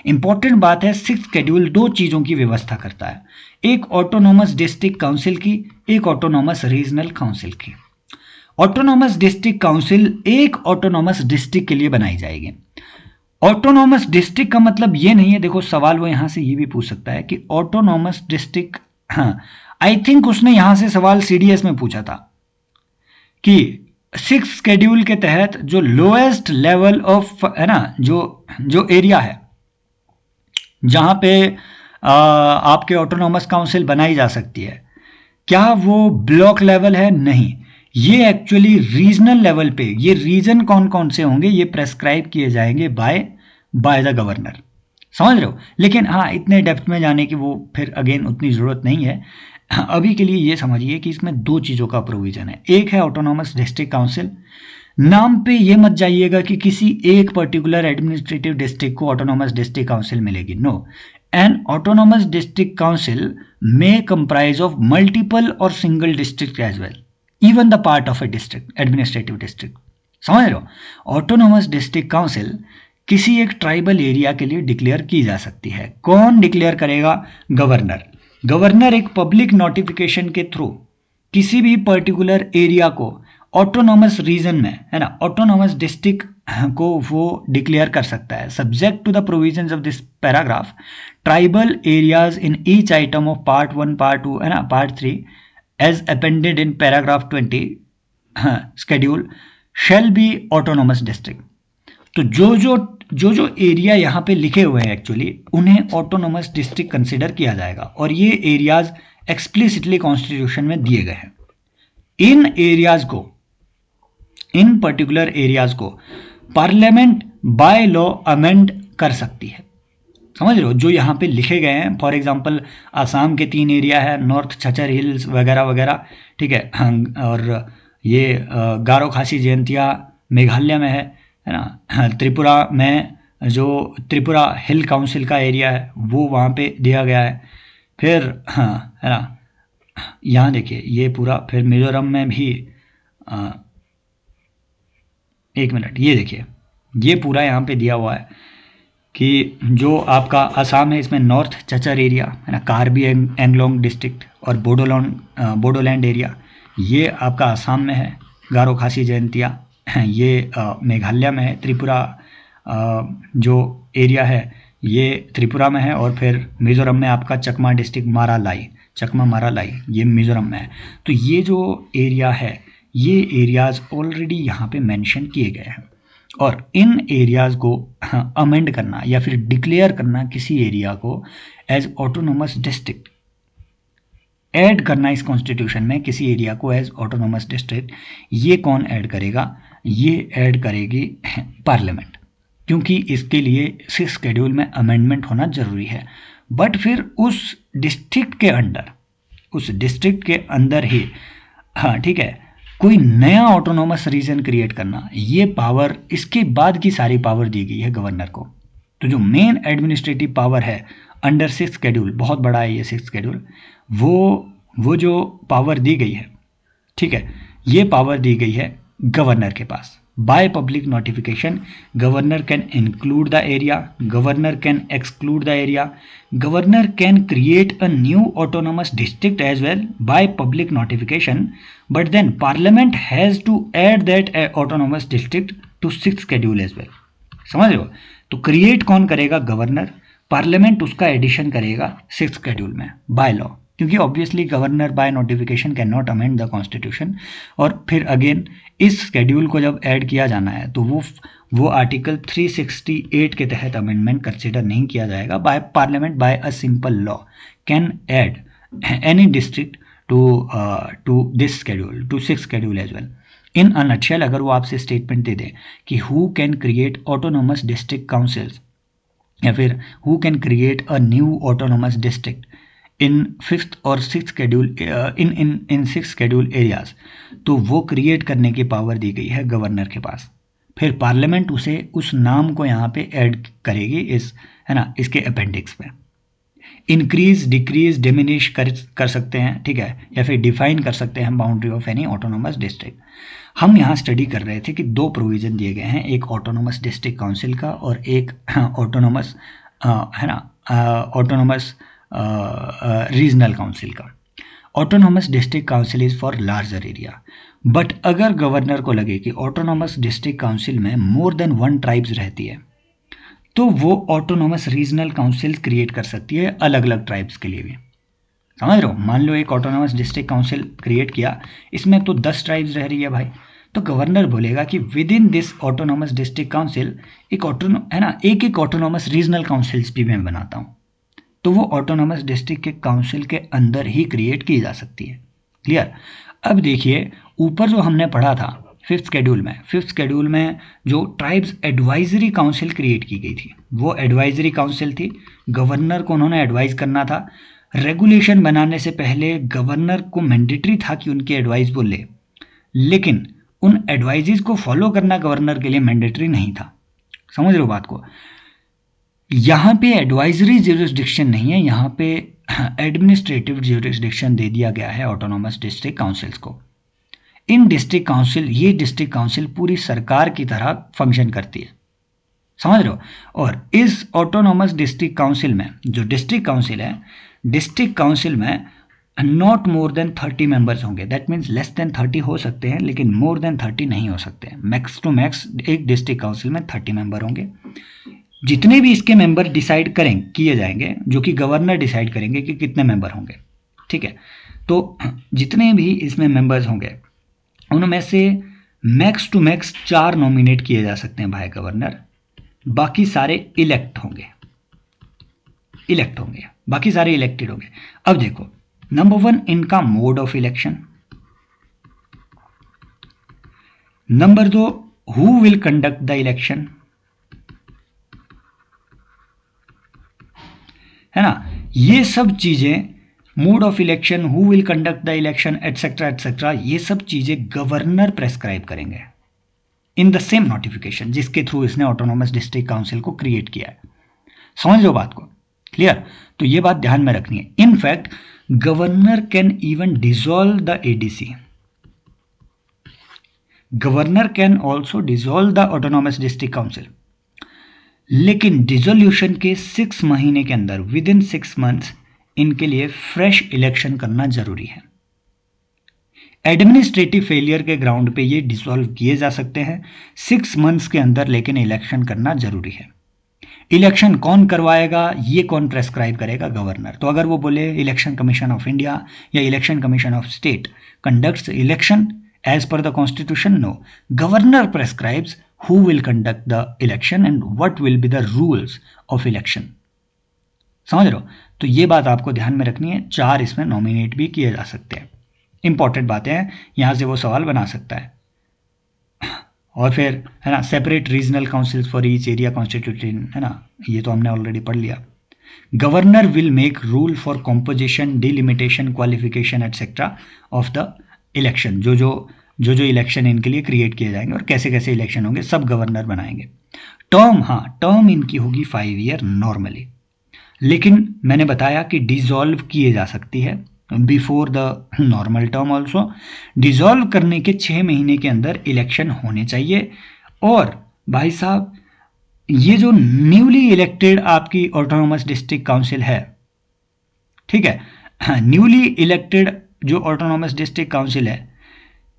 इंपॉर्टेंट बात है, सिक्स्थ शेड्यूल दो चीजों की व्यवस्था करता है, एक ऑटोनॉमस डिस्ट्रिक्ट काउंसिल की, एक ऑटोनॉमस रीजनल काउंसिल की। ऑटोनॉमस डिस्ट्रिक्ट काउंसिल एक ऑटोनॉमस डिस्ट्रिक्ट के लिए बनाई जाएगी। ऑटोनॉमस डिस्ट्रिक्ट का मतलब ये नहीं है, देखो सवाल वो यहां से ये भी पूछ सकता है कि ऑटोनॉमस डिस्ट्रिक्ट, हाँ आई थिंक उसने यहां से सवाल सीडीएस में पूछा था, कि सिक्स शेड्यूल के तहत जो लोएस्ट लेवल ऑफ है ना, जो एरिया है जहां पे आपके ऑटोनॉमस काउंसिल बनाई जा सकती है, क्या वो ब्लॉक लेवल है? नहीं, ये एक्चुअली रीजनल लेवल पे, ये रीजन कौन कौन से होंगे ये प्रेस्क्राइब किए जाएंगे बाय द गवर्नर। समझ रहे हो? लेकिन हाँ, इतने डेप्थ में जाने की वो फिर अगेन उतनी ज़रूरत नहीं है। अभी के लिए ये समझिए कि इसमें दो चीज़ों का प्रोविज़न है। एक है ऑटोनॉमस डिस्ट्रिक्ट काउंसिल। नाम पे ये मत जाइएगा कि किसी एक पर्टिकुलर एडमिनिस्ट्रेटिव डिस्ट्रिक्ट को ऑटोनॉमस डिस्ट्रिक्ट काउंसिल मिलेगी। No, an autonomous district council may comprise of multiple or single district as well, even the part of a district, administrative district। समझ रहे हो? ऑटोनोमस डिस्ट्रिक्ट काउंसिल किसी एक tribal area के लिए declare की जा सकती है। कौन डिक्लेयर करेगा? गवर्नर। गवर्नर एक पब्लिक नोटिफिकेशन के थ्रू किसी भी पर्टिकुलर एरिया को ऑटोनोमस रीजन में, है ना, ऑटोनोमस डिस्ट्रिक्ट को वो डिक्लेयर कर सकता है। Subject to the provisions of this paragraph, tribal areas in each item of part 1, part 2 है ना, part 3 as appended in paragraph 20 schedule shall be autonomous district. तो जो एरिया यहाँ पे लिखे हुए हैं एक्चुअली उन्हें ऑटोनोमस डिस्ट्रिक्ट कंसिडर किया जाएगा, और ये एरियाज एक्सप्लिसिटली कॉन्स्टिट्यूशन में दिए गए हैं। इन पर्टिकुलर एरियाज को पार्लियामेंट बाय लॉ अमेंड कर सकती है। समझ रहे हो? जो यहाँ पे लिखे गए हैं, फॉर एग्जांपल आसाम के 3 एरिया है, नॉर्थ छचर हिल्स वगैरह वगैरह, ठीक है, और ये गारो खासी जयंतिया मेघालय में है ना, त्रिपुरा में जो त्रिपुरा हिल काउंसिल का एरिया है वो वहाँ पे दिया गया है। फिर हाँ, है ना, यहाँ देखिए ये पूरा, फिर मिजोरम में भी एक मिनट, ये देखिए ये पूरा यहाँ पे दिया हुआ है कि जो आपका असम है इसमें नॉर्थ चचर एरिया है ना, कार्बी एंगलोंग डिस्ट्रिक्ट और बोडोलैंड एरिया ये आपका असम में है, गारो खासी जयंतिया ये मेघालय में है, त्रिपुरा जो एरिया है ये त्रिपुरा में है, और फिर मिज़ोरम में आपका चकमा डिस्ट्रिक्ट चकमा मारालाई ये मिज़ोरम में है। तो ये जो एरिया है ये एरियाज़ ऑलरेडी यहाँ पे मेंशन किए गए हैं, और इन एरियाज़ को अमेंड करना या फिर डिक्लेयर करना किसी एरिया को एज ऑटोनोमस डिस्ट्रिक्ट, ऐड करना इस कॉन्स्टिट्यूशन में किसी एरिया को एज ऑटोनोमस डिस्ट्रिक्ट, ये कौन ऐड करेगा? ये ऐड करेगी पार्लियामेंट, क्योंकि इसके लिए 6 शेड्यूल में अमेंडमेंट होना जरूरी है। बट फिर उस डिस्ट्रिक्ट के अंदर ही, हाँ ठीक है, कोई नया ऑटोनोमस रीजन क्रिएट करना, ये पावर, इसके बाद की सारी पावर दी गई है गवर्नर को। तो जो मेन एडमिनिस्ट्रेटिव पावर है अंडर 6 शेड्यूल, बहुत बड़ा है ये 6 शेड्यूल, वो जो पावर दी गई है, ठीक है, ये पावर दी गई है गवर्नर के पास। By public notification governor can include the area, governor can exclude the area, governor can create a new autonomous district as well by public notification, but then parliament has to add that autonomous district to 6 schedule as well. समझ रहे हो? तो create कौन करेगा? Governor. Parliament उसका addition करेगा 6 schedule में by law, क्योंकि obviously governor by notification can not amend the constitution. और फिर अगेन इस शेड्यूल को जब ऐड किया जाना है तो वो आर्टिकल 368 के तहत अमेंडमेंट कंसिडर नहीं किया जाएगा। By parliament by a simple law can add any district to this schedule, to 6 schedule as well. In a nutshell अगर वो आपसे स्टेटमेंट दे दें कि who can create autonomous district councils या फिर who can create a new autonomous district in 5th और 6th schedule in 6 schedule areas, तो वो क्रिएट करने की पावर दी गई है गवर्नर के पास। फिर पार्लियामेंट उसे उस नाम को यहाँ पे ऐड करेगी इस, है ना, इसके अपेंडिक्स में। इंक्रीज, डिक्रीज, डिमिनिश कर सकते हैं, ठीक है, या फिर डिफाइन कर सकते हैं boundary of any autonomous district. हम यहाँ स्टडी कर रहे थे कि 2 प्रोविजन दिए गए हैं, एक ऑटोनोमस डिस्ट्रिक्ट काउंसिल का और एक ऑटोनोमस, है ना, ऑटोनोमस रीजनल काउंसिल का। Autonomous district council is for larger area, but अगर गवर्नर को लगे कि ऑटोनोमस डिस्ट्रिक्ट काउंसिल में मोर देन 1 ट्राइब्स रहती है तो वो ऑटोनोमस रीजनल काउंसिल क्रिएट कर सकती है अलग अलग ट्राइब्स के लिए भी। समझ रहे हो? मान लो एक ऑटोनॉमस डिस्ट्रिक्ट काउंसिल क्रिएट किया, इसमें तो 10 ट्राइब्स रह रही है भाई, तो गवर्नर बोलेगा कि with in this autonomous district council एक एक ऑटोनॉमस रीजनल काउंसिल्स भी मैं बनाता हूँ, तो वो ऑटोनॉमस डिस्ट्रिक्ट के काउंसिल के अंदर ही क्रिएट की जा सकती है। क्लियर? अब देखिए ऊपर जो हमने पढ़ा था फिफ्थ शेड्यूल में जो ट्राइब्स एडवाइजरी काउंसिल क्रिएट की गई थी, वो एडवाइजरी काउंसिल थी, गवर्नर को उन्होंने एडवाइज करना था। रेगुलेशन बनाने से पहले गवर्नर को मैंडेटरी था कि उनकी एडवाइस वो ले, लेकिन उन एडवाइजेस को फॉलो करना गवर्नर के लिए मैंडेटरी नहीं था। समझ रहे हो बात को? यहाँ पे एडवाइजरी ज्यूरिसडिक्शन नहीं है, यहाँ पे एडमिनिस्ट्रेटिव ज्यूरिसडिक्शन दे दिया गया है ऑटोनॉमस डिस्ट्रिक्ट काउंसिल्स को। इन डिस्ट्रिक्ट काउंसिल पूरी सरकार की तरह फंक्शन करती है। समझ रहे हो? और इस ऑटोनॉमस डिस्ट्रिक्ट काउंसिल में जो डिस्ट्रिक्ट काउंसिल है, डिस्ट्रिक्ट काउंसिल में नॉट मोर देन 30 मेंबर्स होंगे। दैट मीन्स लेस देन 30 हो सकते हैं, लेकिन मोर देन 30 नहीं हो सकते। मैक्स टू मैक्स एक डिस्ट्रिक्ट काउंसिल में 30 मेंबर होंगे। जितने भी इसके मेंबर डिसाइड किए जाएंगे, जो कि गवर्नर डिसाइड करेंगे कि कितने मेंबर होंगे। ठीक है, तो जितने भी इसमें मेंबर्स होंगे उनमें से मैक्स टू मैक्स 4 नॉमिनेट किए जा सकते हैं बाय गवर्नर, बाकी सारे इलेक्ट होंगे, बाकी सारे इलेक्टेड होंगे। अब देखो, नंबर 1 इनका mode of election, number 2 who will conduct the election, है ना? ये सब चीजें, mode of election, who will conduct the election, etcetera etcetera, ये सब चीजें गवर्नर प्रेस्क्राइब करेंगे इन द सेम नोटिफिकेशन जिसके थ्रू इसने ऑटोनॉमस डिस्ट्रिक्ट काउंसिल को क्रिएट किया है। समझ लो बात को? क्लियर? तो ये बात ध्यान में रखनी है। In fact governor can even dissolve the ADC, governor can also dissolve the autonomous district council, लेकिन डिसोल्यूशन के 6 महीने के अंदर, विद इन 6 मंथ्स, इनके लिए फ्रेश इलेक्शन करना जरूरी है। एडमिनिस्ट्रेटिव फेलियर के ग्राउंड पे ये डिसॉल्व किए जा सकते हैं 6 मंथ्स के अंदर, लेकिन इलेक्शन करना जरूरी है। इलेक्शन कौन करवाएगा, ये कौन प्रेस्क्राइब करेगा? गवर्नर। तो अगर वो बोले इलेक्शन कमीशन ऑफ इंडिया या election commission of state conducts election as per the constitution, no, governor prescribes who will conduct the election and what will be the rules of election। समझ रहे हो? तो ये बात आपको ध्यान में रखनी है। 4 इसमें नॉमिनेट भी किए जा सकते हैं। इंपॉर्टेंट बातें हैं, यहां से वो सवाल बना सकता है। और फिर है ना, separate regional councils for each area constitution, है ना, ये तो हमने ऑलरेडी पढ़ लिया। Governor will make rule for composition, delimitation, qualification etcetera of the election. जो इलेक्शन इनके लिए क्रिएट किए जाएंगे और कैसे कैसे इलेक्शन होंगे, सब गवर्नर बनाएंगे। टर्म इनकी होगी 5 ईयर नॉर्मली, लेकिन मैंने बताया कि डिसॉल्व किए जा सकती है before the normal term also. Dissolve करने के 6 महीने के अंदर इलेक्शन होने चाहिए। और भाई साहब, ये जो न्यूली इलेक्टेड आपकी ऑटोनॉमस डिस्ट्रिक्ट काउंसिल है, ठीक है, न्यूली इलेक्टेड जो ऑटोनॉमस डिस्ट्रिक्ट काउंसिल है,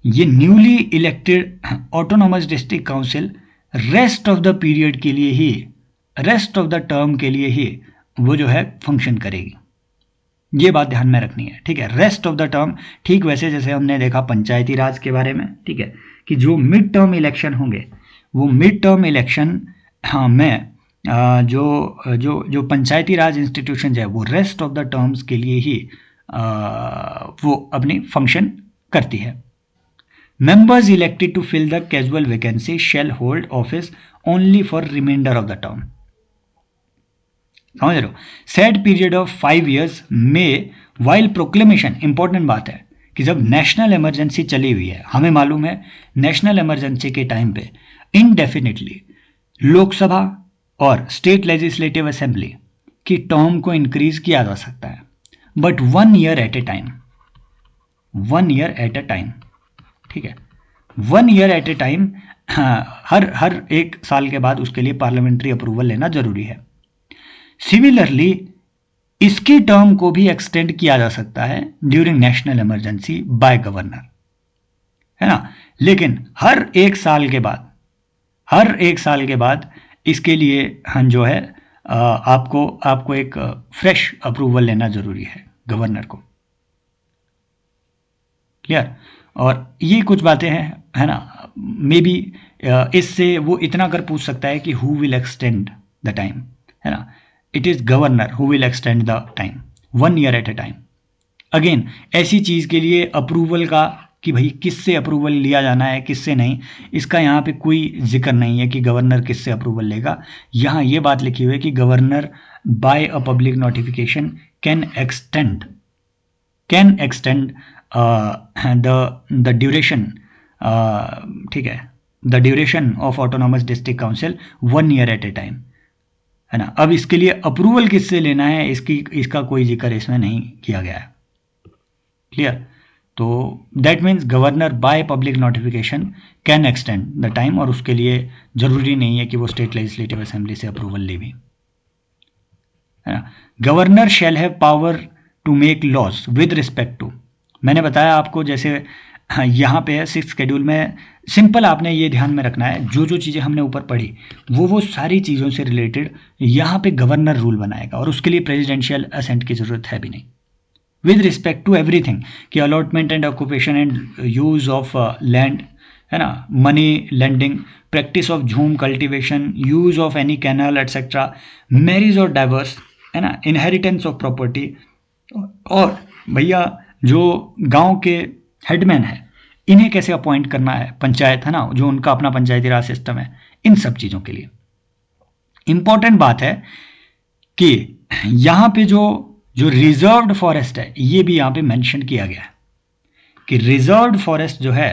ये newly elected autonomous district council rest of the period के लिए ही, रेस्ट ऑफ द टर्म के लिए ही वो जो है फंक्शन करेगी। ये बात ध्यान में रखनी है, ठीक है, रेस्ट ऑफ द टर्म। ठीक वैसे जैसे हमने देखा पंचायती राज के बारे में, ठीक है, कि जो मिड टर्म इलेक्शन होंगे, वो मिड टर्म इलेक्शन में जो पंचायती राज इंस्टीट्यूशन है, वो रेस्ट ऑफ द टर्म्स के लिए ही वो अपनी फंक्शन करती है। Members elected to fill the casual vacancy shall hold office only for remainder of the term। समझ रहे हो? Said period of 5 years में while proclamation, इंपॉर्टेंट बात है कि जब नेशनल इमरजेंसी चली हुई है, हमें मालूम है नेशनल इमरजेंसी के टाइम पे इनडेफिनेटली लोकसभा और स्टेट लेजिस्लेटिव असेंबली की टर्म को इंक्रीज किया जा सकता है, but 1 year at a time, 1 year at a time, ठीक है, 1 ईयर एट ए टाइम। हर 1 साल के बाद उसके लिए पार्लियामेंट्री अप्रूवल लेना जरूरी है। सिमिलरली इसकी टर्म को भी एक्सटेंड किया जा सकता है during national emergency by governor, है ना, लेकिन हर 1 साल के बाद इसके लिए हम जो है आपको एक फ्रेश अप्रूवल लेना जरूरी है गवर्नर को। क्लियर। और ये कुछ बातें हैं, है ना, मे बी इससे वो इतना कर पूछ सकता है कि who will extend the time, है ना, it is governor who will extend the time 1 year at a time. Again ऐसी चीज़ के लिए अप्रूवल का कि भाई किससे अप्रूवल लिया जाना है किससे नहीं, इसका यहाँ पे कोई जिक्र नहीं है कि गवर्नर किससे अप्रूवल लेगा। यहाँ ये बात लिखी हुई है कि governor by a public notification can extend the duration, ठीक है, the duration of autonomous district council 1 year at a time, है ना। अब इसके लिए अप्रूवल किससे लेना है इसका कोई जिक्र इसमें नहीं किया गया है, क्लियर। तो that means governor by public notification can extend the time, और उसके लिए जरूरी नहीं है कि वो स्टेट लेजिस्लेटिव असेंबली से अप्रूवल ले भी, है ना। Governor shall have power to make laws with respect to, मैंने बताया आपको जैसे यहाँ पे है 6th शेड्यूल में, सिंपल आपने ये ध्यान में रखना है जो चीज़ें हमने ऊपर पढ़ी वो सारी चीज़ों से रिलेटेड यहाँ पे गवर्नर रूल बनाएगा, और उसके लिए प्रेसिडेंशियल असेंट की जरूरत है भी नहीं। विद रिस्पेक्ट टू एवरीथिंग कि allotment and occupation and use of land, है ना, money lending, practice of jhum cultivation, use of any canal etcetera, marriage और डाइवर्स, है ना, इनहेरिटेंस ऑफ प्रॉपर्टी, और भैया जो गांव के हेडमैन है इन्हें कैसे अपॉइंट करना है, पंचायत, है ना, जो उनका अपना पंचायती राज सिस्टम है, इन सब चीज़ों के लिए इंपॉर्टेंट बात है कि यहाँ पे जो रिजर्व्ड फॉरेस्ट है ये भी यहाँ पे मेंशन किया गया है कि रिजर्व्ड फॉरेस्ट जो है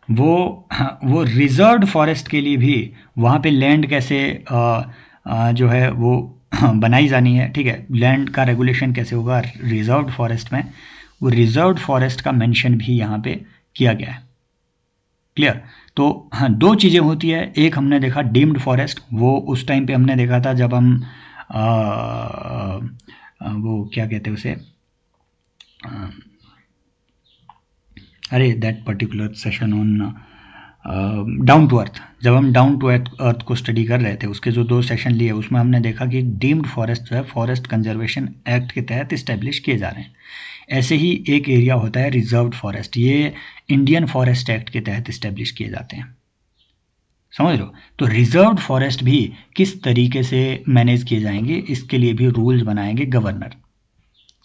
वो रिजर्व्ड फॉरेस्ट के लिए भी वहाँ पे लैंड कैसे जो है वो बनाई जानी है, ठीक है, लैंड का रेगुलेशन कैसे होगा रिजर्व्ड फॉरेस्ट में, वो रिजर्व्ड फॉरेस्ट का मेंशन भी यहाँ पे किया गया है, क्लियर। तो हाँ, 2 चीज़ें होती है, एक हमने देखा डीम्ड फॉरेस्ट, वो उस टाइम पे हमने देखा था जब हम वो क्या कहते हैं उसे, अरे that particular session on down to earth, जब हम डाउन टू अर्थ को स्टडी कर रहे थे उसके जो 2 सेशन लिए उसमें हमने देखा कि डीम्ड फॉरेस्ट जो है फॉरेस्ट कंजर्वेशन एक्ट के तहत इस्टेब्लिश किए जा रहे हैं। ऐसे ही एक एरिया होता है रिजर्व्ड फॉरेस्ट, ये इंडियन फॉरेस्ट एक्ट के तहत इस्टेब्लिश किए जाते हैं, समझ लो। तो रिजर्व्ड फॉरेस्ट भी किस तरीके से मैनेज किए जाएंगे इसके लिए भी रूल्स बनाएंगे गवर्नर,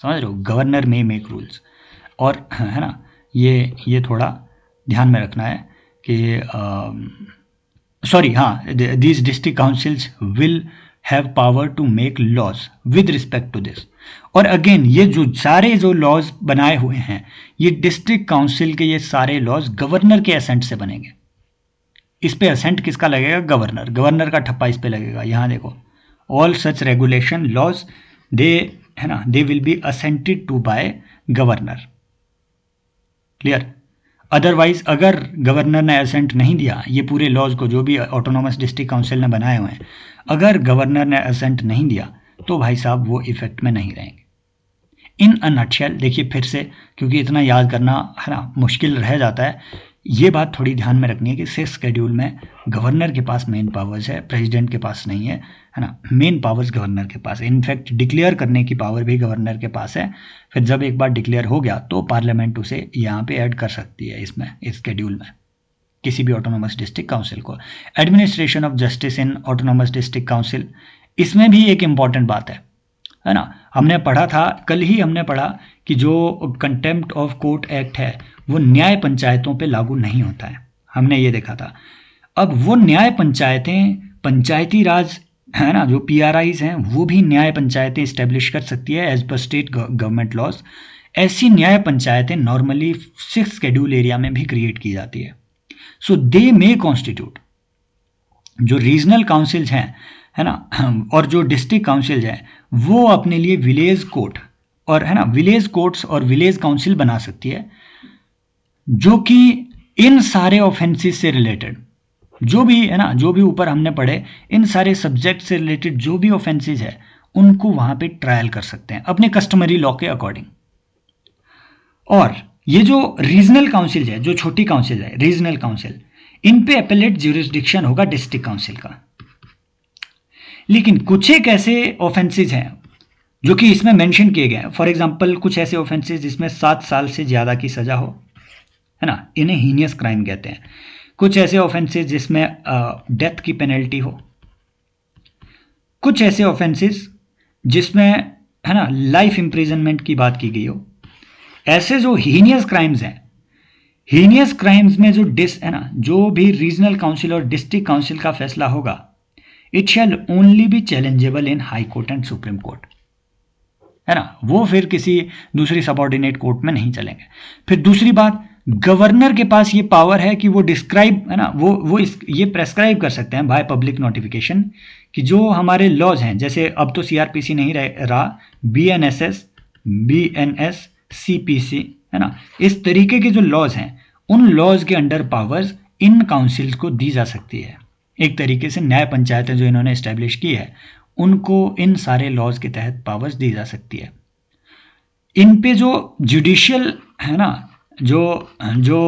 समझ लो, गवर्नर में मेक रूल्स। और है ना, ये थोड़ा ध्यान में रखना है कि सॉरी हाँ, these district councils will have power to make laws with respect to this. और अगेन ये जो लॉज बनाए हुए हैं ये डिस्ट्रिक्ट काउंसिल के ये सारे लॉज गवर्नर के असेंट से बनेंगे। इस पे असेंट किसका लगेगा, गवर्नर का ठप्पा इस पे लगेगा। यहाँ देखो, all such regulation laws they, है ना, they will be assented to by governor, clear. Otherwise अगर गवर्नर ने असेंट नहीं दिया ये पूरे लॉज को जो भी ऑटोनॉमस डिस्ट्रिक्ट काउंसिल ने बनाए हुए हैं, अगर गवर्नर ने असेंट नहीं दिया तो भाई साहब वो इफेक्ट में नहीं रहेंगे। इन अ नटशेल, देखिए फिर से, क्योंकि इतना याद करना, है ना, मुश्किल रह जाता है, ये बात थोड़ी ध्यान में रखनी है कि 6th शेड्यूल में गवर्नर के पास मेन पावर्स है, प्रेसिडेंट के पास नहीं है ना, मेन पावर्स गवर्नर के पास है। इनफैक्ट डिक्लेयर करने की पावर भी गवर्नर के पास है। फिर जब एक बार डिक्लेयर हो गया तो पार्लियामेंट उसे यहाँ पे ऐड कर सकती है इसमें, इस शेड्यूल में, किसी भी ऑटोनॉमस डिस्ट्रिक्ट काउंसिल को। Administration of justice in autonomous district council, इसमें भी एक इम्पॉर्टेंट बात है ना, हमने पढ़ा था, कल ही हमने पढ़ा कि जो कंटेम्प्ट ऑफ कोर्ट एक्ट है वो न्याय पंचायतों पे लागू नहीं होता है, हमने ये देखा था। अब वो न्याय पंचायतें, पंचायती राज, है ना, जो PRIs हैं वो भी न्याय पंचायतें इस्टेब्लिश कर सकती है as per state government laws. ऐसी न्याय पंचायतें नॉर्मली 6th शेड्यूल एरिया में भी क्रिएट की जाती है। सो दे मे कॉन्स्टिट्यूट, जो रीजनल काउंसिल्स हैं, है ना, और जो डिस्ट्रिक्ट काउंसिल्स हैं वो अपने लिए विलेज कोर्ट और, है ना, विलेज कोर्ट्स और विलेज काउंसिल बना सकती है, जो कि इन सारे ऑफेंसेस से रिलेटेड, जो भी, है ना, जो भी ऊपर हमने पढ़े, इन सारे सब्जेक्ट से रिलेटेड जो भी ऑफेंसेस है उनको वहां पे ट्रायल कर सकते हैं अपने कस्टमरी लॉ के अकॉर्डिंग। और ये जो रीजनल काउंसिल है, जो छोटी काउंसिल है, रीजनल काउंसिल, इन पे एपेलेट ज्यूरिसडिक्शन होगा डिस्ट्रिक्ट काउंसिल का। लेकिन कुछ एक ऐसे ऑफेंसेस हैं जो कि इसमें मेंशन किए गए हैं। फॉर एग्जांपल कुछ ऐसे ऑफेंसेस जिसमें 7 साल से ज़्यादा की सज़ा हो, है ना, इन्हें हीनियस क्राइम कहते हैं। कुछ ऐसे ऑफेंसेस जिसमें डेथ की पेनल्टी हो, कुछ ऐसे ऑफेंसेस जिसमें, है ना, लाइफ इम्प्रिजनमेंट की बात की गई हो। ऐसे जो हीनियस क्राइम्स हैं, हीनियस क्राइम्स में जो है ना, जो भी रीजनल काउंसिल और डिस्ट्रिक्ट काउंसिल का फैसला होगा, it shall only be challengeable in high court and supreme court, है ना, वो फिर किसी दूसरी सबऑर्डिनेट कोर्ट में नहीं चलेंगे। फिर दूसरी बात, गवर्नर के पास ये पावर है कि वो डिस्क्राइब, है ना, ये प्रेस्क्राइब कर सकते हैं बाय पब्लिक नोटिफिकेशन कि जो हमारे लॉज हैं, जैसे अब तो सीआरपीसी नहीं रहा, बीएनएसएस, बीएनएस, सीपीसी, है ना, इस तरीके के जो लॉज हैं, उन लॉज के अंडर पावर्स इन काउंसिल्स को दी जा सकती है। एक तरीके से न्याय पंचायतें जो इन्होंने एस्टेब्लिश की है, उनको इन सारे लॉज के तहत पावर्स दी जा सकती है। इन पे जो जुडिशियल, है ना, जो जो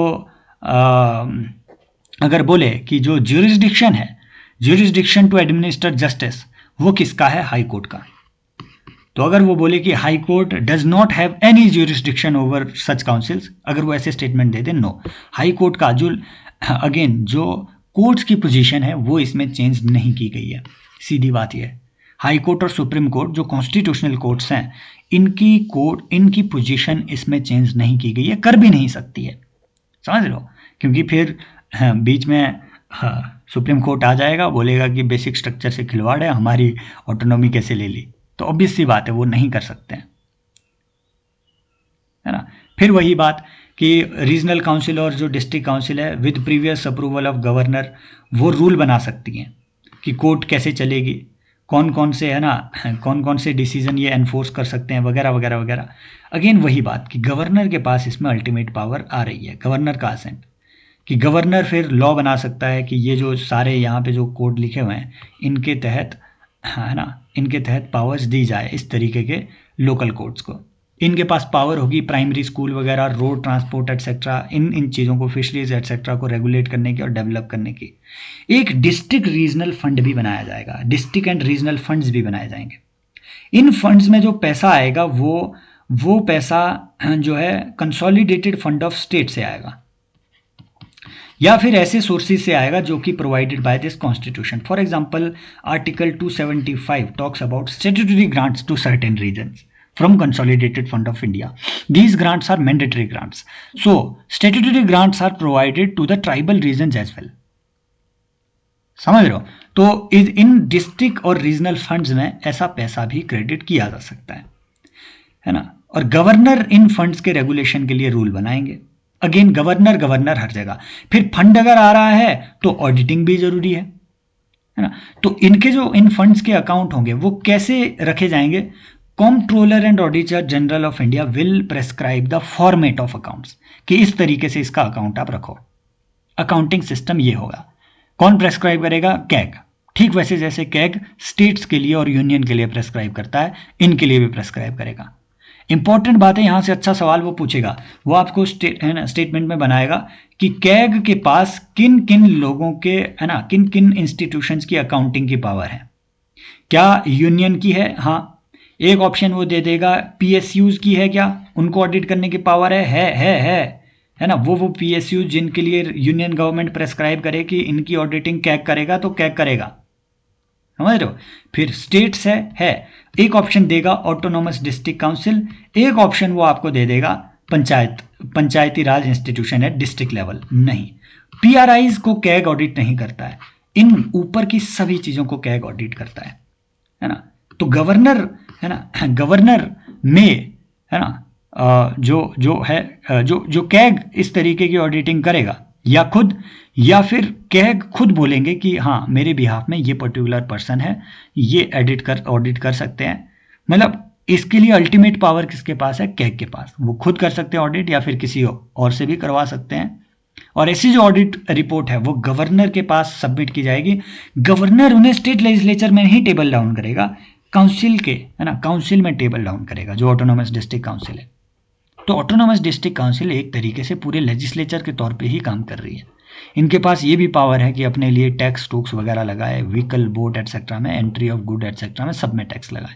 अगर बोले कि जो ज्यूरिसडिक्शन है, ज्यूरिसडिक्शन टू एडमिनिस्टर जस्टिस, वो किसका है? हाई कोर्ट का। तो अगर वो बोले कि high court does not have any jurisdiction over such councils, अगर वो ऐसे स्टेटमेंट दे दे, नो, हाई कोर्ट का जो अगेन जो कोर्ट्स की पोजीशन है वो इसमें चेंज नहीं की गई है। सीधी बात यह है, हाई कोर्ट और सुप्रीम कोर्ट जो कॉन्स्टिट्यूशनल कोर्ट्स हैं, इनकी पोजीशन इसमें चेंज नहीं की गई है, कर भी नहीं सकती है, समझ लो, क्योंकि फिर बीच में सुप्रीम कोर्ट आ जाएगा, बोलेगा कि बेसिक स्ट्रक्चर से खिलवाड़ है, हमारी ऑटोनॉमी कैसे ले ली, तो ऑब्वियस सी बात है वो नहीं कर सकते हैं, है ना। फिर वही बात कि रीजनल काउंसिल और जो डिस्ट्रिक्ट काउंसिल है, with previous approval of governor, वो रूल बना सकती हैं कि कोर्ट कैसे चलेगी, कौन कौन से, है ना, कौन कौन से डिसीजन ये एनफोर्स कर सकते हैं, वगैरह वगैरह वगैरह। अगेन वही बात कि गवर्नर के पास इसमें अल्टीमेट पावर आ रही है, गवर्नर का असेंट, कि गवर्नर फिर लॉ बना सकता है कि ये जो सारे यहाँ पे जो कोड लिखे हुए हैं, इनके तहत, है ना, इनके तहत पावर्स दी जाए इस तरीके के लोकल कोर्ट्स को। इनके पास पावर होगी प्राइमरी स्कूल वगैरह, रोड ट्रांसपोर्ट एटसेट्रा, इन चीज़ों को, फिशरीज एटसेट्रा को रेगुलेट करने की और डेवलप करने की। एक डिस्ट्रिक्ट रीजनल फंड भी बनाया जाएगा, डिस्ट्रिक्ट एंड रीजनल फंड्स भी बनाए जाएंगे। इन फंड्स में जो पैसा आएगा वो पैसा जो है कंसोलिडेटेड फंड ऑफ स्टेट से आएगा, या फिर ऐसे सोर्सेज से आएगा जो कि provided by this constitution. For example article 275 talks about statutory grants to certain regions from consolidated fund of India. These grants are mandatory grants, so statutory grants are provided to the tribal regions as well, समझ रहे हो। तो इन district और regional funds में ऐसा पैसा भी credit किया जा सकता है ना। और गवर्नर इन फंड्स के रेगुलेशन के लिए रूल बनाएंगे। अगेन गवर्नर हर जगह। फिर फंड अगर आ रहा है तो ऑडिटिंग भी जरूरी है ना। तो इनके जो इन फंड्स के अकाउंट होंगे वो कैसे रखे जाएंगे? Controller and auditor general of India will prescribe the format of accounts, कि इस तरीके से इसका अकाउंट आप रखो। अकाउंटिंग सिस्टम ये होगा। कौन प्रेस्क्राइब करेगा? कैग। ठीक वैसे जैसे कैग स्टेट्स के लिए और यूनियन के लिए प्रेस्क्राइब करता है, इनके लिए भी प्रेस्क्राइब करेगा। इंपॉर्टेंट बात है, यहां से अच्छा सवाल वो पूछेगा, वो आपको स्टेटमेंट में बनाएगा कि कैग के पास किन किन लोगों के, है ना, किन किन इंस्टीट्यूशंस की अकाउंटिंग की पावर है। क्या यूनियन की है? हाँ, एक ऑप्शन वो दे देगा। पीएसयूज की है क्या? उनको ऑडिट करने की पावर है ना। वो पीएसयू जिनके लिए यूनियन गवर्नमेंट प्रेस्क्राइब करे कि इनकी ऑडिटिंग कैग करेगा तो कैग करेगा, समझ रहे हो। फिर स्टेट्स है। एक ऑप्शन देगा ऑटोनोमस डिस्ट्रिक्ट काउंसिल, एक ऑप्शन वो आपको दे देगा पंचायती राज इंस्टीट्यूशन है डिस्ट्रिक्ट लेवल। नहीं, पीआरआईज को कैग ऑडिट नहीं करता है, इन ऊपर की सभी चीजों को कैग ऑडिट करता है ना। तो गवर्नर, है ना, गवर्नर में, है ना, जो कैग इस तरीके की ऑडिटिंग करेगा, या खुद, या फिर कैग खुद बोलेंगे कि हाँ मेरे बिहाफ में ये पर्टिकुलर पर्सन है, ये ऑडिट कर सकते हैं। मतलब इसके लिए अल्टीमेट पावर किसके पास है? कैग के पास। वो खुद कर सकते हैं ऑडिट, या फिर किसी और से भी करवा सकते हैं। और ऐसी जो ऑडिट रिपोर्ट है वो गवर्नर के पास सबमिट की जाएगी। गवर्नर उन्हें स्टेट लेजिस्लेचर में ही टेबल डाउन करेगा, काउंसिल के, है ना, काउंसिल में टेबल डाउन करेगा, जो ऑटोनोमस डिस्ट्रिक्ट काउंसिल है। तो ऑटोनोमस डिस्ट्रिक्ट काउंसिल एक तरीके से पूरे लेजिस्लेचर के तौर पे ही काम कर रही है। इनके पास ये भी पावर है कि अपने लिए टैक्स वगैरह लगाए, व्हीकल बोर्ड एटसेट्रा में, एंट्री ऑफ गुड एटसेट्रा में, सब में टैक्स लगाए।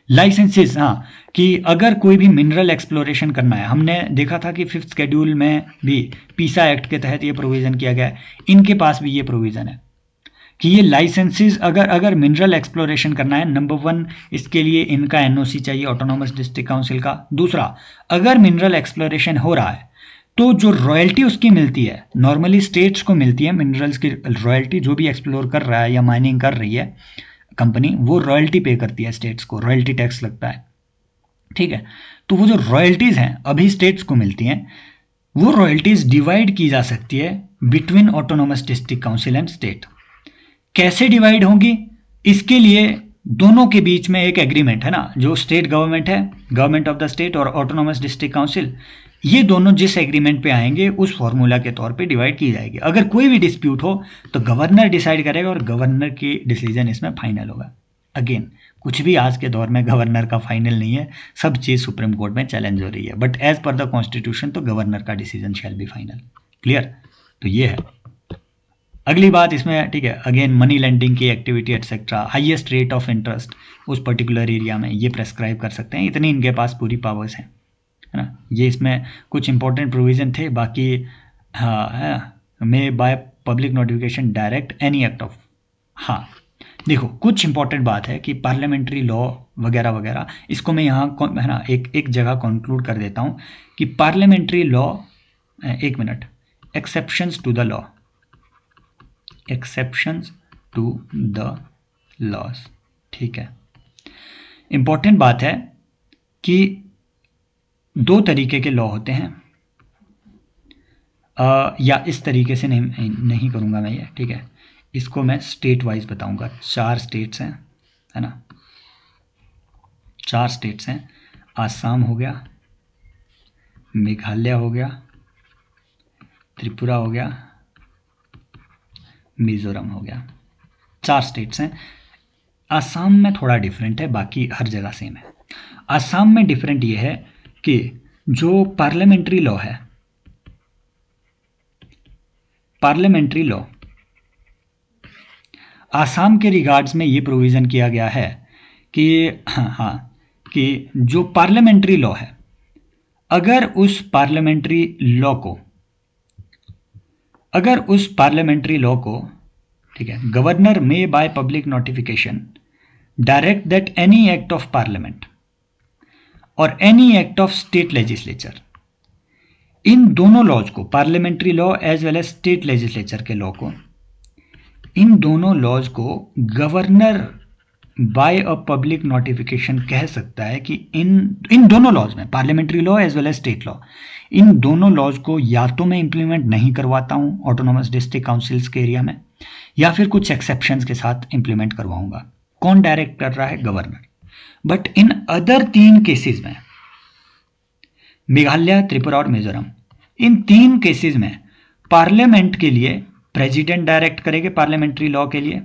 लाइसेंसेस, हाँ, कि अगर कोई भी मिनरल एक्सप्लोरेशन करना है, हमने देखा था कि 5th शेड्यूल में भी पीसा एक्ट के तहत ये प्रोविज़न किया गया है, इनके पास भी ये प्रोविज़न है कि ये लाइसेंसेस अगर मिनरल एक्सप्लोरेशन करना है, नंबर 1 इसके लिए इनका एनओसी चाहिए ऑटोनोमस डिस्ट्रिक्ट काउंसिल का। दूसरा, अगर मिनरल एक्सप्लोरेशन हो रहा है तो जो रॉयल्टी उसकी मिलती है, नॉर्मली स्टेट्स को मिलती है मिनरल्स की रॉयल्टी, जो भी एक्सप्लोर कर रहा है या माइनिंग कर रही है कंपनी, वो रॉयल्टी पे करती है स्टेट्स को, रॉयल्टी टैक्स लगता है, ठीक है। तो वो जो रॉयल्टीज़ हैं अभी स्टेट्स को मिलती हैं, वो रॉयल्टीज़ डिवाइड की जा सकती है between autonomous district council and state. कैसे डिवाइड होंगी, इसके लिए दोनों के बीच में एक एग्रीमेंट है ना, जो स्टेट गवर्नमेंट है, गवर्नमेंट ऑफ द स्टेट और ऑटोनोमस डिस्ट्रिक्ट काउंसिल, ये दोनों जिस एग्रीमेंट पे आएंगे उस फॉर्मूला के तौर पे डिवाइड की जाएगी। अगर कोई भी डिस्प्यूट हो तो गवर्नर डिसाइड करेगा और गवर्नर की डिसीजन इसमें फाइनल होगा। अगेन, कुछ भी आज के दौर में गवर्नर का फाइनल नहीं है, सब चीज़ सुप्रीम कोर्ट में चैलेंज हो रही है, but as per the constitution तो गवर्नर का decision shall be final. Clear? तो ये है अगली बात इसमें, ठीक है। अगेन, मनी लेंडिंग की activity etcetera, highest rate of interest उस पर्टिकुलर एरिया में ये प्रेस्क्राइब कर सकते हैं, इतनी इनके पास पूरी पावर्स हैं, है ना। ये इसमें कुछ इंपॉर्टेंट प्रोविज़न थे, बाकी हाँ may by public notification direct any act of, हाँ देखो कुछ इंपॉर्टेंट बात है कि पार्लियामेंट्री लॉ वगैरह वगैरह, इसको मैं यहाँ है ना एक जगह कंक्लूड कर देता हूँ कि पार्लियामेंट्री लॉ, एक minute, exceptions to the law, exceptions to the laws, ठीक है। इंपॉर्टेंट बात है कि 2 तरीके के लॉ होते हैं, या इस तरीके से नहीं करूँगा मैं ये, ठीक है। इसको मैं स्टेट वाइज बताऊँगा। 4 स्टेट्स हैं, है ना, 4 स्टेट्स हैं, आसाम हो गया, मेघालय हो गया, त्रिपुरा हो गया, मिजोरम हो गया, 4 स्टेट्स हैं। आसाम में थोड़ा डिफरेंट है, बाकी हर जगह सेम है। आसाम में डिफरेंट ये है कि जो पार्लियामेंट्री लॉ है, पार्लियामेंट्री लॉ आसाम के रिगार्ड्स में ये प्रोविज़न किया गया है कि हाँ कि जो पार्लियामेंट्री लॉ है, अगर उस पार्लियामेंट्री लॉ को ठीक है, governor may by public notification direct that any act of parliament और any act of state legislature, इन दोनों लॉज को, parliamentary law as well as state legislature के लॉ को, इन दोनों लॉज को governor by a public notification कह सकता है कि इन दोनों लॉज में, parliamentary law as well as state law, इन दोनों लॉज को या तो मैं इंप्लीमेंट नहीं करवाता हूं ऑटोनोमस डिस्ट्रिक्ट काउंसिल्स के एरिया में, या फिर कुछ एक्सेप्शंस के साथ इंप्लीमेंट करवाऊंगा। कौन डायरेक्ट कर रहा है? Governor. But in other 3 cases में, मेघालय, त्रिपुरा और मिजोरम, इन 3 केसेस में पार्लियामेंट के लिए प्रेसिडेंट डायरेक्ट करेंगे पार्लियामेंट्री लॉ के लिए,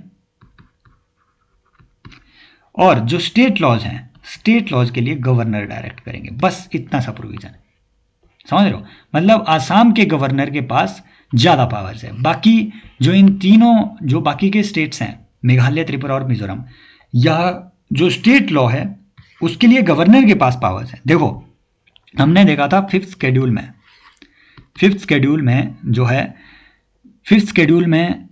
और जो स्टेट लॉज हैं, स्टेट लॉज के लिए गवर्नर डायरेक्ट करेंगे। बस इतना सा प्रोविजन है, समझ रहे हो? मतलब आसाम के गवर्नर के पास ज्यादा पावर्स है। बाकी जो इन तीनों, जो बाकी के स्टेट्स हैं, मेघालय, त्रिपुरा और मिजोरम, यह जो स्टेट लॉ है उसके लिए गवर्नर के पास पावर्स है। देखो, हमने देखा था 5th शेड्यूल में, 5th शेड्यूल में जो है, 5th शेड्यूल में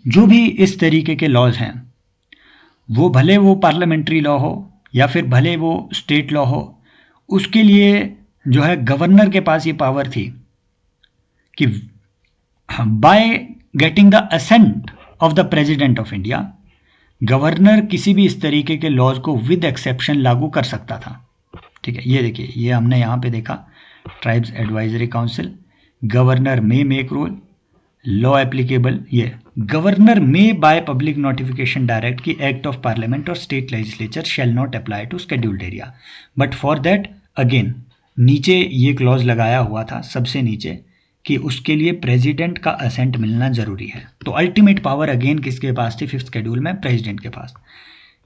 जो भी इस तरीके के लॉज हैं, वो भले वो पार्लियामेंट्री लॉ हो या फिर भले वो स्टेट लॉ हो, उसके लिए जो है गवर्नर के पास ये पावर थी कि by getting the assent of the president of India, governor किसी भी इस तरीके के लॉज को विद एक्सेप्शन लागू कर सकता था। ठीक है, ये देखिए, ये हमने यहाँ पे देखा, tribes advisory council, governor may make rule, law applicable, ये governor may by public notification direct की एक्ट ऑफ पार्लियामेंट और state legislature shall not apply to scheduled area, but for that again नीचे ये क्लॉज लगाया हुआ था सबसे नीचे कि उसके लिए प्रेसिडेंट का असेंट मिलना जरूरी है। तो अल्टीमेट पावर अगेन किसके पास थी? 5th शेड्यूल में प्रेसिडेंट के पास।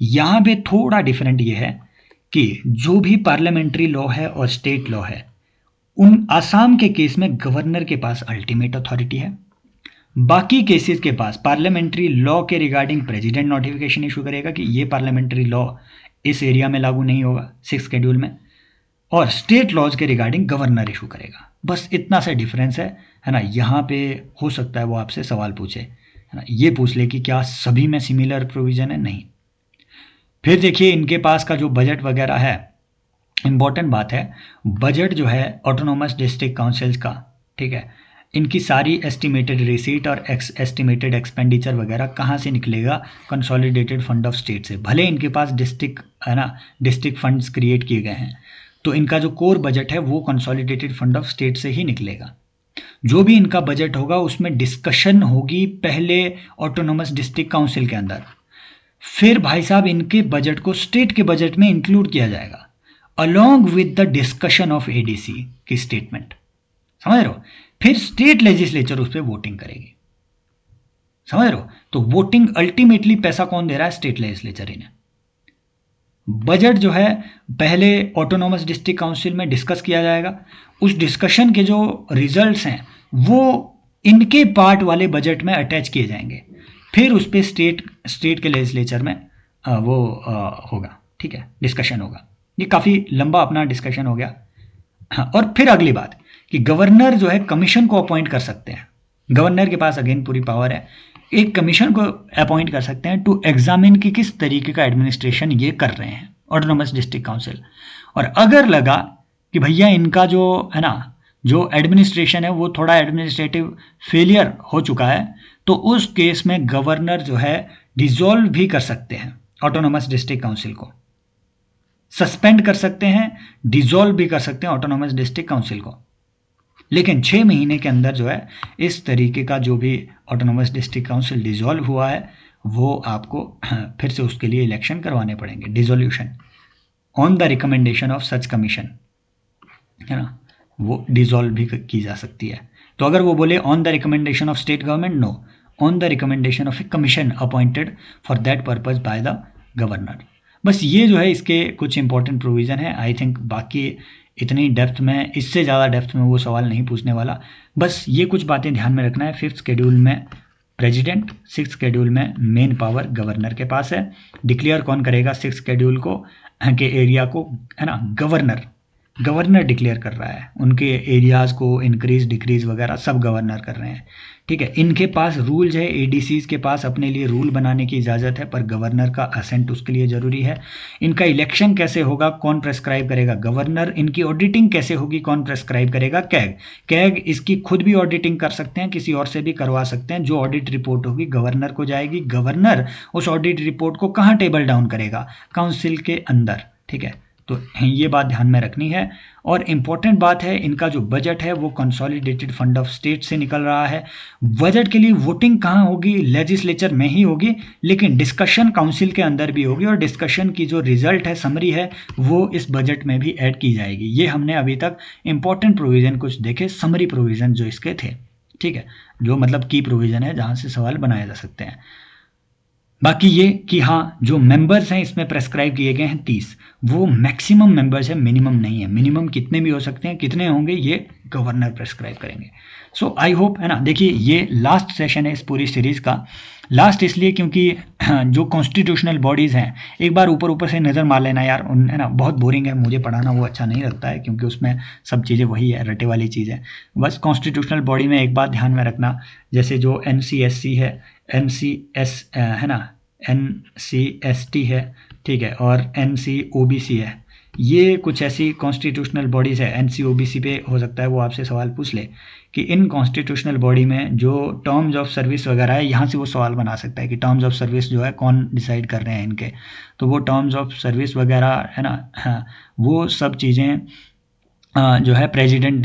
यहाँ पे थोड़ा डिफरेंट ये है कि जो भी पार्लियामेंट्री लॉ है और स्टेट लॉ है, उन आसाम के केस में गवर्नर के पास अल्टीमेट अथॉरिटी है, बाकी केसेस के पास पार्लियामेंट्री लॉ के रिगार्डिंग प्रेसिडेंट नोटिफिकेशन इशू करेगा कि ये पार्लियामेंट्री लॉ इस एरिया में लागू नहीं होगा 6 शेड्यूल में, और स्टेट लॉज के रिगार्डिंग गवर्नर इशू करेगा। बस इतना सा डिफरेंस है ना। यहाँ पे हो सकता है वो आपसे सवाल पूछे, है ना, ये पूछ ले कि क्या सभी में सिमिलर प्रोविजन है, नहीं। फिर देखिए इनके पास का जो बजट वगैरह है, इंपॉर्टेंट बात है, बजट जो है ऑटोनोमस डिस्ट्रिक्ट काउंसिल्स का, ठीक है, इनकी सारी एस्टिमेटेड रिसीट और एस्टिमेटेड एक्सपेंडिचर वगैरह कहाँ से निकलेगा, कंसोलिडेटेड फंड ऑफ स्टेट से। भले इनके पास डिस्ट्रिक्ट, है ना, डिस्ट्रिक्ट फंड्स क्रिएट किए गए हैं, तो इनका जो कोर बजट है वो कंसोलिडेटेड फंड ऑफ स्टेट से ही निकलेगा। जो भी इनका बजट होगा उसमें डिस्कशन होगी पहले ऑटोनोमस डिस्ट्रिक्ट काउंसिल के अंदर, फिर भाई साहब इनके बजट को स्टेट के बजट में इंक्लूड किया जाएगा along with the discussion of ADC की स्टेटमेंट, समझ रहे हो। फिर स्टेट लेजिस्लेचर उस पर वोटिंग करेगी, समझ रहे हो। तो वोटिंग अल्टीमेटली पैसा कौन दे रहा है, स्टेट लेजिस्लेचर ही ने। बजट जो है पहले ऑटोनोमस डिस्ट्रिक्ट काउंसिल में डिस्कस किया जाएगा, उस डिस्कशन के जो रिजल्ट्स हैं वो इनके पार्ट वाले बजट में अटैच किए जाएंगे, फिर उस पर स्टेट के लेजिस्लेचर में वो होगा, ठीक है, डिस्कशन होगा। ये काफ़ी लंबा अपना डिस्कशन हो गया। हाँ, और फिर अगली बात कि गवर्नर जो है कमीशन को अपॉइंट कर सकते हैं। गवर्नर के पास अगेन पूरी पावर है, एक कमीशन को अपॉइंट कर सकते हैं टू एग्जामिन कि किस तरीके का एडमिनिस्ट्रेशन ये कर रहे हैं ऑटोनोमस डिस्ट्रिक्ट काउंसिल। और अगर लगा कि भैया इनका जो है ना, जो एडमिनिस्ट्रेशन है वो थोड़ा एडमिनिस्ट्रेटिव फेलियर हो चुका है, तो उस केस में गवर्नर जो है डिसॉल्व भी कर सकते हैं ऑटोनोमस डिस्ट्रिक्ट काउंसिल को, सस्पेंड कर सकते हैं, डिसॉल्व भी कर सकते हैं ऑटोनोमस डिस्ट्रिक्ट काउंसिल को। लेकिन 6 महीने के अंदर जो है इस तरीके का जो भी ऑटोनोमस डिस्ट्रिक्ट काउंसिल डिसॉल्व हुआ है वो आपको फिर से उसके लिए इलेक्शन करवाने पड़ेंगे, dissolution on the recommendation of such commission, है ना, वो डिसॉल्व भी की जा सकती है। तो अगर वो बोले on the recommendation of state government, no, on the recommendation of a commission appointed for that purpose by the governor. बस ये जो है इसके कुछ इंपॉर्टेंट प्रोविज़न है। आई थिंक बाकी इतनी डेप्थ में, इससे ज़्यादा डेप्थ में वो सवाल नहीं पूछने वाला। बस ये कुछ बातें ध्यान में रखना है। 5th शेड्यूल में प्रेसिडेंट, 6th शेड्यूल में मेन पावर गवर्नर के पास है। डिक्लेयर कौन करेगा 6th शेड्यूल को के एरिया को, है ना, गवर्नर डिक्लेयर कर रहा है। उनके एरियाज़ को इंक्रीज डिक्रीज वगैरह सब गवर्नर कर रहे हैं, ठीक है। इनके पास रूल्स है, एडीसीज के पास अपने लिए रूल बनाने की इजाज़त है, पर गवर्नर का असेंट उसके लिए ज़रूरी है। इनका इलेक्शन कैसे होगा, कौन प्रेस्क्राइब करेगा, गवर्नर। इनकी ऑडिटिंग कैसे होगी, कौन प्रेस्क्राइब करेगा, कैग इसकी खुद भी ऑडिटिंग कर सकते हैं, किसी और से भी करवा सकते हैं। जो ऑडिट रिपोर्ट होगी गवर्नर को जाएगी, गवर्नर उस ऑडिट रिपोर्ट को कहाँ टेबल डाउन करेगा, काउंसिल के अंदर, ठीक है। तो ये बात ध्यान में रखनी है। और इम्पॉर्टेंट बात है, इनका जो बजट है वो कंसोलिडेटेड फंड ऑफ स्टेट से निकल रहा है। बजट के लिए वोटिंग कहाँ होगी, लेजिस्लेचर में ही होगी, लेकिन डिस्कशन काउंसिल के अंदर भी होगी, और डिस्कशन की जो रिजल्ट है, समरी है, वो इस बजट में भी ऐड की जाएगी। ये हमने अभी तक इंपॉर्टेंट प्रोविज़न कुछ देखे, समरी प्रोविज़न जो इसके थे, ठीक है, जो मतलब की प्रोविज़न है जहाँ से सवाल बनाए जा सकते हैं। बाकी ये कि हाँ, जो मेंबर्स हैं इसमें प्रेस्क्राइब किए गए हैं 30, वो मैक्सिमम मेंबर्स है, मिनिमम नहीं है। मिनिमम कितने भी हो सकते हैं, कितने होंगे ये गवर्नर प्रेस्क्राइब करेंगे। सो आई होप, है ना, देखिए ये लास्ट सेशन है इस पूरी सीरीज़ का। लास्ट इसलिए क्योंकि जो कॉन्स्टिट्यूशनल बॉडीज़ हैं, एक बार ऊपर से नज़र मार लेना यार, है ना, बहुत बोरिंग है, मुझे पढ़ाना वो अच्छा नहीं लगता है, क्योंकि उसमें सब चीज़ें वही है, रटे वाली चीज़ है। बस कॉन्स्टिट्यूशनल बॉडी में एक बात ध्यान में रखना, जैसे जो NCSC है, NCS है ना, NCST है, ठीक है, और NCOBC है, ये कुछ ऐसी कॉन्स्टिट्यूशनल बॉडीज़ है। NCOBC पे हो सकता है वो आपसे सवाल पूछ ले कि इन कॉन्स्टिट्यूशनल बॉडी में जो टर्म्स ऑफ सर्विस वगैरह है, यहाँ से वो सवाल बना सकता है कि टर्म्स ऑफ सर्विस जो है कौन डिसाइड कर रहे हैं इनके। तो वो टर्म्स ऑफ सर्विस वगैरह, है ना, हाँ, वो सब चीज़ें जो है प्रेसिडेंट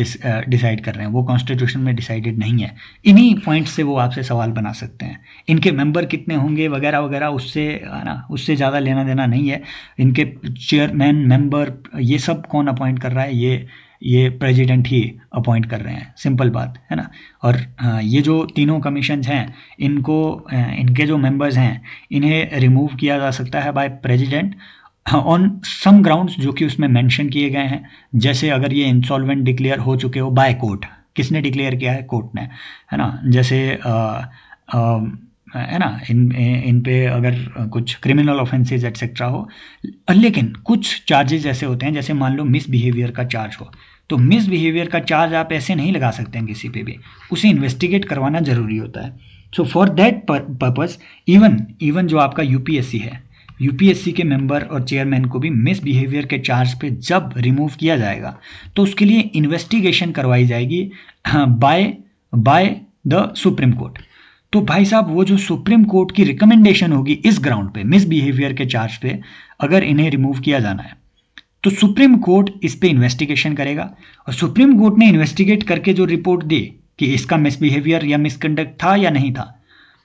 डिसाइड कर रहे हैं, वो कॉन्स्टिट्यूशन में डिसाइडेड नहीं है। इन्हीं पॉइंट्स से वो आपसे सवाल बना सकते हैं। इनके मेंबर कितने होंगे वगैरह वगैरह, उससे, है ना, उससे ज़्यादा लेना देना नहीं है। इनके चेयरमैन, मेंबर, ये सब कौन अपॉइंट कर रहा है, ये प्रेसिडेंट ही अपॉइंट कर रहे हैं, सिंपल बात है ना। और ये जो तीनों कमीशंस हैं, इनको, इनके जो मेंबर्स हैं, इन्हें रिमूव किया जा सकता है by president on some grounds जो कि उसमें मेंशन किए गए हैं। जैसे अगर ये इंसॉल्वेंट डिक्लेयर हो चुके हो बाय कोर्ट, किसने डिक्लेयर किया है, कोर्ट ने, है ना। जैसे है ना, इन पे अगर कुछ क्रिमिनल ऑफेंसेज एटसेट्रा हो। लेकिन कुछ चार्जेस ऐसे होते हैं, जैसे मान लो मिसबिहेवियर का चार्ज हो, तो मिसबिहेवियर का चार्ज आप ऐसे नहीं लगा सकते हैं किसी पे भी, उसे इन्वेस्टिगेट करवाना ज़रूरी होता है। So for that purpose even जो आपका यूपीएससी है, यूपीएससी के मेंबर और चेयरमैन को भी मिसबिहेवियर के चार्ज पे जब रिमूव किया जाएगा तो उसके लिए इन्वेस्टिगेशन करवाई जाएगी बाय द सुप्रीम कोर्ट। तो भाई साहब, वो जो सुप्रीम कोर्ट की रिकमेंडेशन होगी इस ग्राउंड पे, मिसबिहेवियर के चार्ज पे अगर इन्हें रिमूव किया जाना है, तो सुप्रीम कोर्ट इस पे इन्वेस्टिगेशन करेगा, और सुप्रीम कोर्ट ने इन्वेस्टिगेट करके जो रिपोर्ट दी कि इसका मिसबिहेवियर या मिसकंडक्ट था या नहीं था,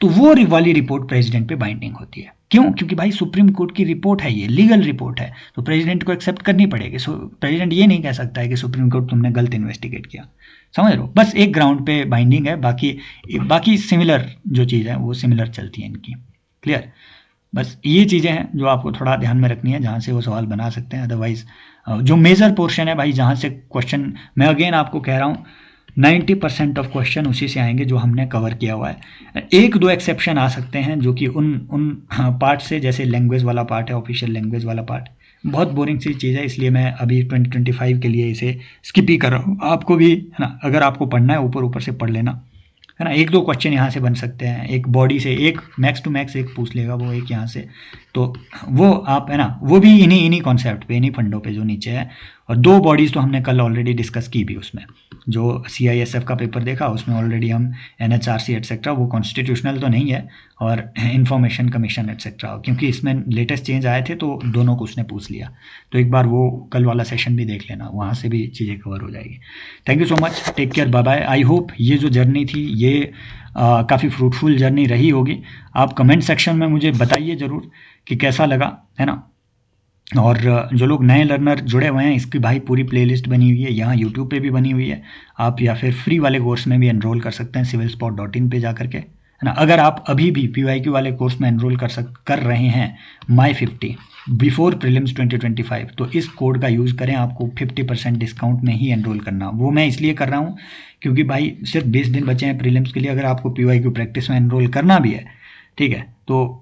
तो वो वाली रिपोर्ट प्रेसिडेंट पे बाइंडिंग होती है। क्यों? क्योंकि भाई सुप्रीम कोर्ट की रिपोर्ट है, ये लीगल रिपोर्ट है, तो प्रेसिडेंट को एक्सेप्ट करनी पड़ेगी। सो प्रेसिडेंट ये नहीं कह सकता है कि सुप्रीम कोर्ट तुमने गलत इन्वेस्टिगेट किया। समझ रहे हो? बस एक ग्राउंड पे बाइंडिंग है, बाकी सिमिलर जो चीज़ है वो सिमिलर चलती है इनकी। क्लियर? बस ये चीज़ें हैं जो आपको थोड़ा ध्यान में रखनी है, जहाँ से वो सवाल बना सकते हैं। अदरवाइज जो मेजर पोर्शन है भाई, जहाँ से क्वेश्चन, मैं अगेन आपको कह रहा हूँ 90% ऑफ क्वेश्चन उसी से आएंगे जो हमने कवर किया हुआ है। एक दो एक्सेप्शन आ सकते हैं जो कि उन पार्ट से, जैसे लैंग्वेज वाला पार्ट है, ऑफिशियल लैंग्वेज वाला पार्ट बहुत बोरिंग सी चीज़ है, इसलिए मैं अभी 2025 के लिए इसे स्किप ही कर रहा हूँ। आपको भी है ना, अगर आपको पढ़ना है ऊपर ऊपर से पढ़ लेना, है ना। एक दो क्वेश्चन यहाँ से बन सकते हैं, एक बॉडी से, एक मैक्स टू मैक्स एक पूछ लेगा वो, एक यहाँ से, तो वो आप, है ना, वो भी इन्हीं कॉन्सेप्ट पे, इन्हीं फंडों पे जो नीचे है। और दो बॉडीज़ तो हमने कल ऑलरेडी डिस्कस की भी, उसमें जो CISF का पेपर देखा उसमें ऑलरेडी हम NHRC एटसेट्रा, वो कॉन्स्टिट्यूशनल तो नहीं है, और इंफॉर्मेशन कमीशन एटसेट्रा, क्योंकि इसमें लेटेस्ट चेंज आए थे तो दोनों को उसने पूछ लिया। तो एक बार वो कल वाला सेशन भी देख लेना, वहाँ से भी चीज़ें कवर हो जाएगी। Thank you so much, take care, bye bye. I hope ये जो जर्नी थी ये काफ़ी फ्रूटफुल जर्नी रही होगी। आप कमेंट सेक्शन में मुझे बताइए ज़रूर कि कैसा लगा, है ना। और जो लोग नए लर्नर जुड़े हुए हैं, इसकी भाई पूरी प्लेलिस्ट बनी हुई है, यहाँ यूट्यूब पे भी बनी हुई है। आप या फिर फ्री वाले कोर्स में भी एनरोल कर सकते हैं civilspot.in पे जा करके, है ना। अगर आप अभी भी PYQ वाले कोर्स में एनरोल कर रहे हैं My50 बिफोर प्रीलिम्स 2025, तो इस कोड का यूज़ करें, आपको 50% डिस्काउंट में ही एनरोल करना। वो मैं इसलिए कर रहा हूँ क्योंकि भाई सिर्फ 20 दिन बचे हैं प्रीलिम्स के लिए। अगर आपको PYQ प्रैक्टिस में एनरोल करना भी है, ठीक है, तो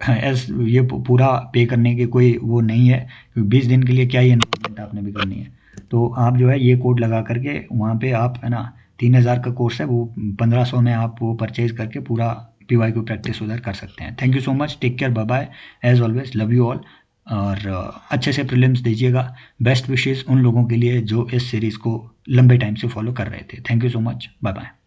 ये पूरा पे करने की कोई वो नहीं है, 20 दिन के लिए क्या ही एनरोलमेंट आपने भी करनी है। तो आप जो है ये कोड लगा करके वहाँ पे आप, है ना, 3000 का कोर्स है, वो 1500 में आप वो परचेज करके पूरा PYQ प्रैक्टिस उधर कर सकते हैं। Thank you so much, take care, bye bye, as always, love you all. और अच्छे से प्रीलिम्स दीजिएगा। बेस्ट विशेस उन लोगों के लिए जो इस सीरीज़ को लंबे टाइम से फॉलो कर रहे थे। Thank you so much, bye bye.